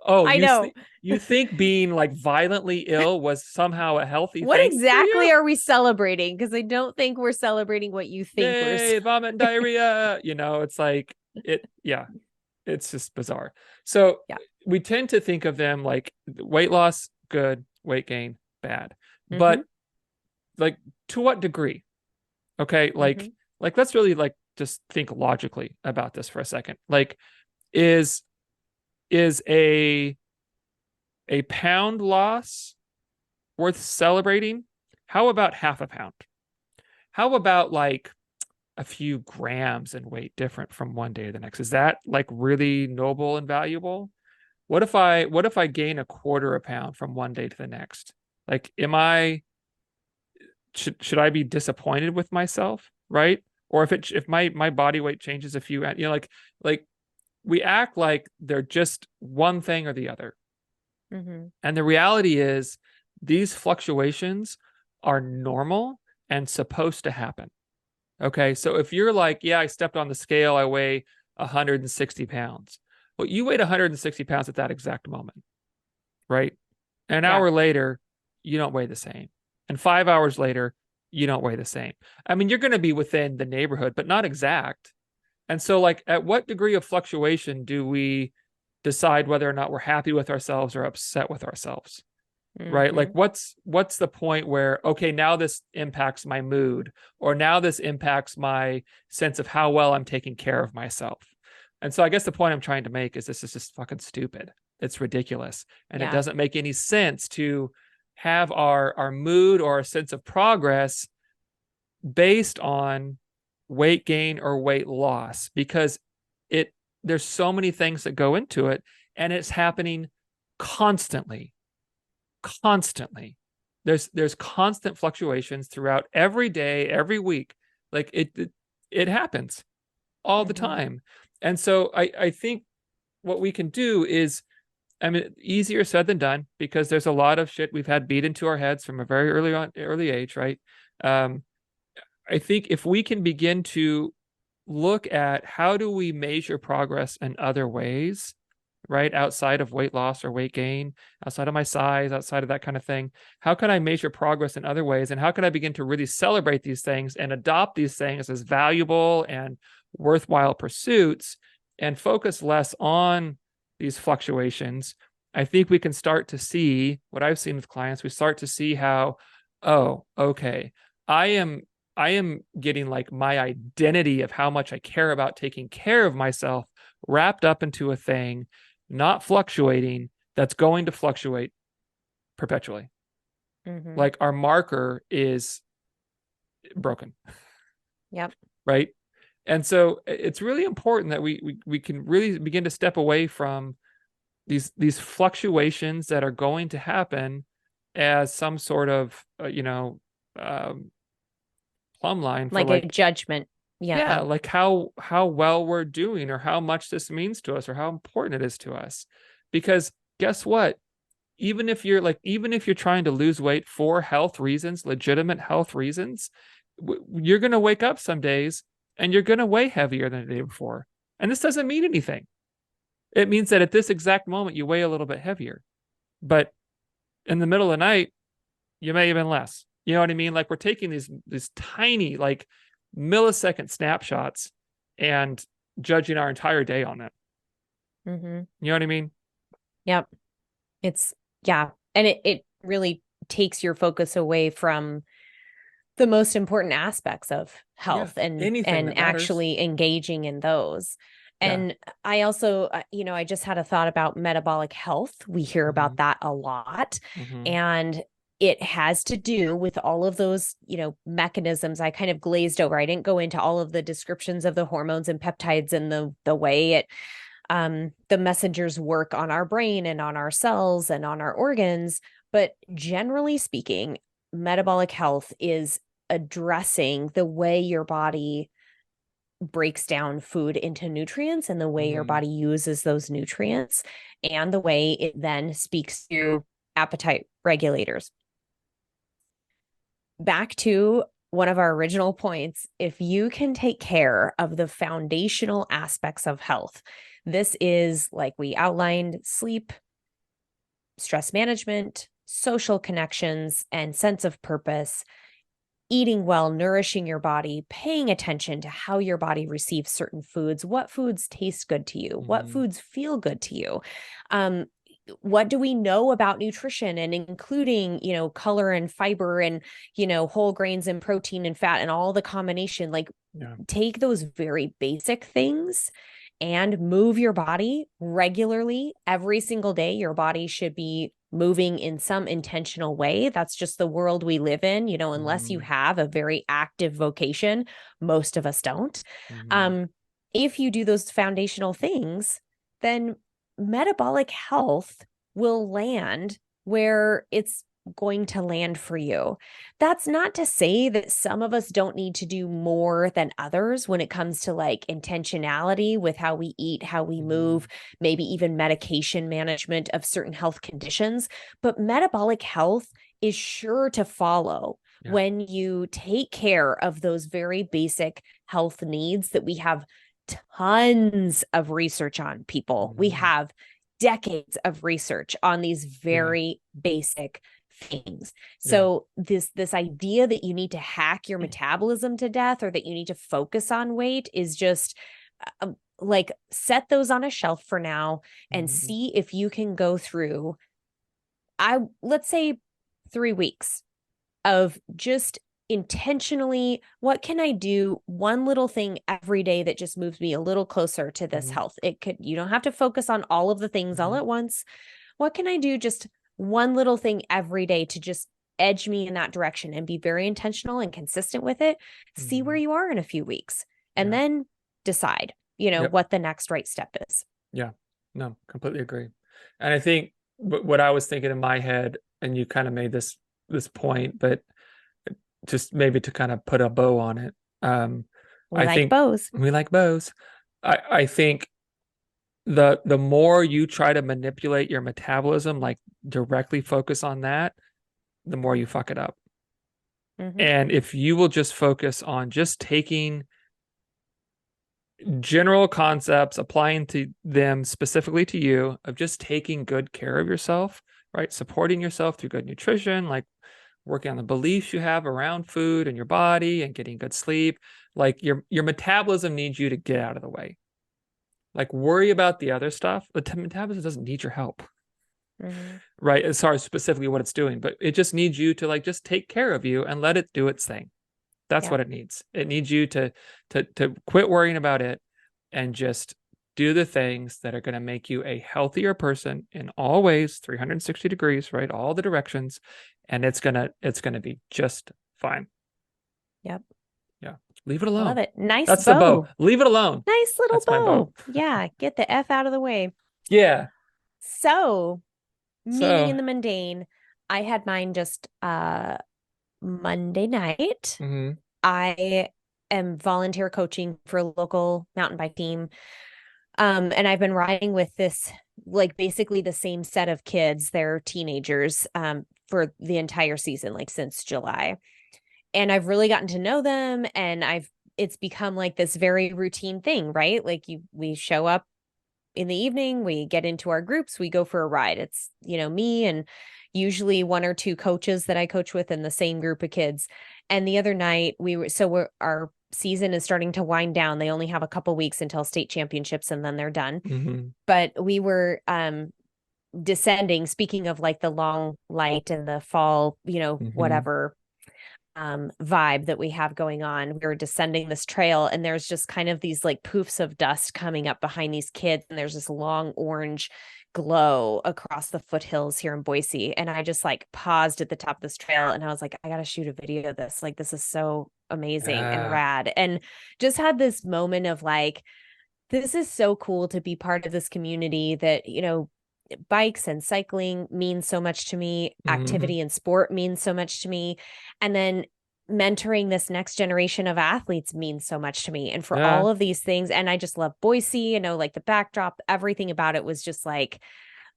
Oh, I know. You think being like violently ill was somehow a healthy what thing? What exactly are we celebrating? Because I don't think we're celebrating what you think we're vomit and diarrhea. It's like it's just bizarre. So we tend to think of them like weight loss, good, weight gain, bad. But like to what degree? Okay. Like, let's really like just think logically about this for a second. Like, is a pound loss worth celebrating? How about half a pound? How about like a few grams in weight different from one day to the next? Is that like really noble and valuable? What if I gain a quarter a pound from one day to the next? Like, should I be disappointed with myself, right? Or if my body weight changes a few, like we act like they're just one thing or the other. And the reality is these fluctuations are normal and supposed to happen. Okay. So if you're like, yeah, I stepped on the scale, I weigh 160 pounds. Well, you weighed 160 pounds at that exact moment, right? An hour later, you don't weigh the same. And 5 hours later, you don't weigh the same. I mean, you're going to be within the neighborhood, but not exact. And so, like, at what degree of fluctuation do we decide whether or not we're happy with ourselves or upset with ourselves? Right? Like, what's the point where, okay, now this impacts my mood, or now this impacts my sense of how well I'm taking care of myself? And so I guess the point I'm trying to make is this is just fucking stupid. It's ridiculous. And it doesn't make any sense to have our mood or our sense of progress based on weight gain or weight loss, because there's so many things that go into it, and it's happening constantly. There's constant fluctuations throughout every day, every week. Like it happens all the time. And so I think what we can do is, I mean, easier said than done, because there's a lot of shit we've had beat into our heads from a very early age, right? I think if we can begin to look at how do we measure progress in other ways, right? Outside of weight loss or weight gain, outside of my size, outside of that kind of thing, how can I measure progress in other ways? And how can I begin to really celebrate these things and adopt these things as valuable and worthwhile pursuits, and focus less on these fluctuations? I think we can start to see what I've seen with clients. We start to see how, oh, okay, I am getting like my identity of how much I care about taking care of myself wrapped up into a thing, not fluctuating, that's going to fluctuate perpetually. Like our marker is broken. Yep. Right. And so it's really important that we can really begin to step away from these fluctuations that are going to happen as some sort of, plumb line for like a judgment. Yeah, like how well we're doing, or how much this means to us, or how important it is to us. Because guess what? Even if you're trying to lose weight for health reasons, legitimate health reasons, you're going to wake up some days and you're going to weigh heavier than the day before. And this doesn't mean anything. It means that at this exact moment you weigh a little bit heavier, but in the middle of the night you may have been less. You know what I mean? Like, we're taking these tiny, like, millisecond snapshots and judging our entire day on it. You know what I mean? Yep. And it really takes your focus away from the most important aspects of health and actually engaging in those. And I also, I just had a thought about metabolic health. We hear about that a lot. And it has to do with all of those, mechanisms. I kind of glazed over. I didn't go into all of the descriptions of the hormones and peptides and the way the messengers work on our brain and on our cells and on our organs. But generally speaking, metabolic health is addressing the way your body breaks down food into nutrients and the way your body uses those nutrients, and the way it then speaks to appetite regulators. Back to one of our original points, if you can take care of the foundational aspects of health, this is, like we outlined, sleep, stress management, social connections, and sense of purpose, eating well, nourishing your body, paying attention to how your body receives certain foods, what foods taste good to you, what foods feel good to you. what do we know about nutrition, and including, color and fiber and, whole grains and protein and fat and all the combination, like take those very basic things and move your body regularly. Every single day, your body should be moving in some intentional way. That's just the world we live in, unless you have a very active vocation. Most of us don't. If you do those foundational things, then metabolic health will land where it's going to land for you. That's not to say that some of us don't need to do more than others when it comes to like intentionality with how we eat, how we move, maybe even medication management of certain health conditions. But metabolic health is sure to follow when you take care of those very basic health needs that we have tons of research on, people. We have decades of research on these very basic things. So this idea that you need to hack your metabolism to death, or that you need to focus on weight, is just like, set those on a shelf for now and see if you can go through, let's say 3 weeks of just intentionally, what can I do? One little thing every day that just moves me a little closer to this health. You don't have to focus on all of the things all at once. What can I do? Just one little thing every day to just edge me in that direction, and be very intentional and consistent with it. See where you are in a few weeks, and then decide, what the next right step is. Yeah, no, completely agree. And I think what I was thinking in my head, and you kind of made this point, but just maybe to kind of put a bow on it. We like bows. I think the more you try to manipulate your metabolism, like directly focus on that, the more you fuck it up. And if you will just focus on just taking general concepts, applying to them specifically to you, of just taking good care of yourself, right? Supporting yourself through good nutrition, like working on the beliefs you have around food and your body, and getting good sleep. Like your metabolism needs you to get out of the way. Like, worry about the other stuff. The metabolism doesn't need your help, right? As far as specifically what it's doing, but it just needs you to like just take care of you and let it do its thing. That's what it needs. It needs you to quit worrying about it and just do the things that are going to make you a healthier person in all ways, 360 degrees, right? All the directions. And it's gonna be just fine. Yep. Yeah. Leave it alone. Love it. Nice. That's bow. The bow. Leave it alone. Nice little That's bow. Yeah. Get the F out of the way. Yeah. So meeting in the mundane. I had mine just Monday night. I am volunteer coaching for a local mountain bike team. And I've been riding with this, like, basically the same set of kids. They're teenagers, for the entire season, like since July. And I've really gotten to know them, and it's become like this very routine thing, right? Like we show up in the evening, we get into our groups, we go for a ride. It's, me and usually one or two coaches that I coach with in the same group of kids. And the other night our season is starting to wind down. They only have a couple weeks until state championships, and then they're done. But we were descending, speaking of like the long light and the fall, whatever vibe that we have going on. We were descending this trail, and there's just kind of these like poofs of dust coming up behind these kids, and there's this long orange glow across the foothills here in Boise. And I just like paused at the top of this trail, and I was like, I gotta shoot a video of this. Like, this is so amazing and rad. And just had this moment of like, this is so cool to be part of this community that, bikes and cycling means so much to me. Activity and sport means so much to me. And then mentoring this next generation of athletes means so much to me. And for all of these things, and I just love Boise, like the backdrop, everything about it was just like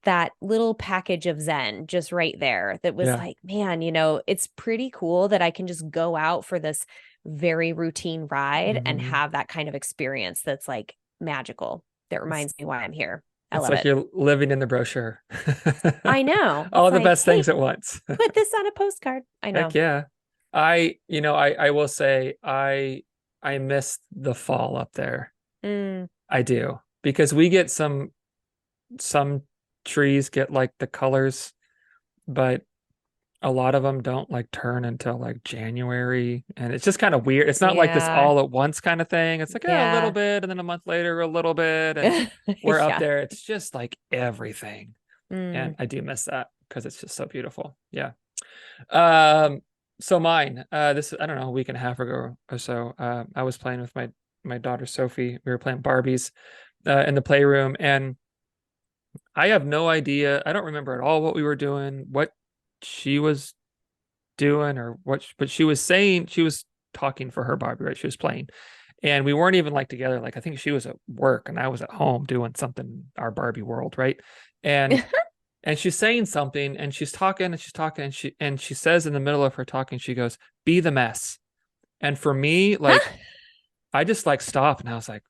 that little package of Zen just right there. That was like, man, it's pretty cool that I can just go out for this very routine ride and have that kind of experience that's like magical. That reminds me why I'm here. It's like you're living in the brochure. I know. All the best things at once. Put this on a postcard. I know. Heck yeah. I will say I miss the fall up there. I do, because we get some trees get like the colors, but a lot of them don't like turn until like January, and it's just kind of weird. It's not like this Yeah. all at once kind of thing. It's like a little Yeah. bit, and then a month later a little bit, and we're up Yeah. there. It's just like everything. Mm. And I do miss that because it's just so beautiful. Yeah. So mine, this, I don't know, a week and a half ago or so, I was playing with my daughter Sophie. We were playing Barbies in the playroom, and I have no idea. I don't remember at all what we were doing, what she was doing, or what, but she was saying, she was talking for her Barbie, right? She was playing, and we weren't even like together. Like, I think she was at work and I was at home doing something, our Barbie world, right? And and she's saying something, and she's talking and she's talking, and she says in the middle of her talking, she goes, "Be the mess." And for me, like, I just like stopped, and I was like,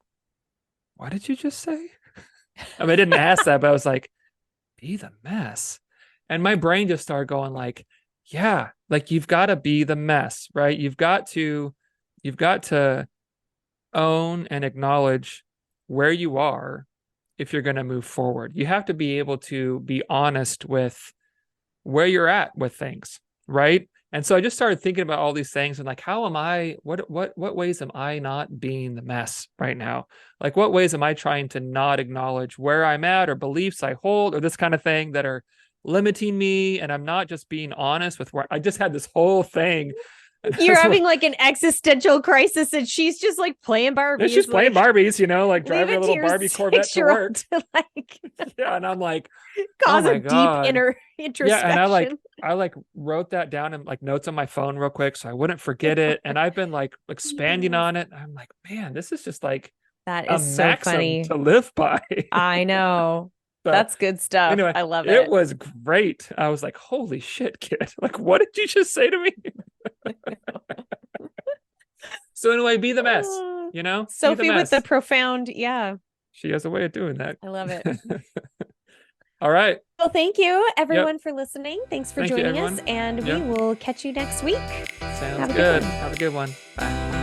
"What did you just say?" I mean, I didn't ask that, but I was like, "Be the mess." And my brain just started going like, yeah, like, you've got to be the mess, right? You've got to own and acknowledge where you are if you're going to move forward. You have to be able to be honest with where you're at with things, right? And so I just started thinking about all these things, and like, how am I, what ways am I not being the mess right now? Like, what ways am I trying to not acknowledge where I'm at, or beliefs I hold, or this kind of thing that are limiting me, and I'm not just being honest with where I just had this whole thing. You're having like an existential crisis, and she's just like playing Barbies. She's playing Barbies, you know, like driving a little your Barbie Corvette to work. to like Yeah, and I'm like, cause oh my a deep God. inner introspection. Yeah, and I like wrote that down in like notes on my phone real quick so I wouldn't forget it. And I've been like expanding on it. I'm like, man, this is just like that a is so maxim funny to live by. I know. But that's good stuff. anyway, I love it it. was great. I was like, holy shit, kid. Like, what did you just say to me? So anyway, be the mess, you know? Sophie with the profound, yeah. She has a way of doing that. I love it. All right. Well, thank you everyone for listening. Thanks for Thank you, joining us, everyone. and we Yep. will catch you next week. Sounds Have a good. one. Have a good one. Bye.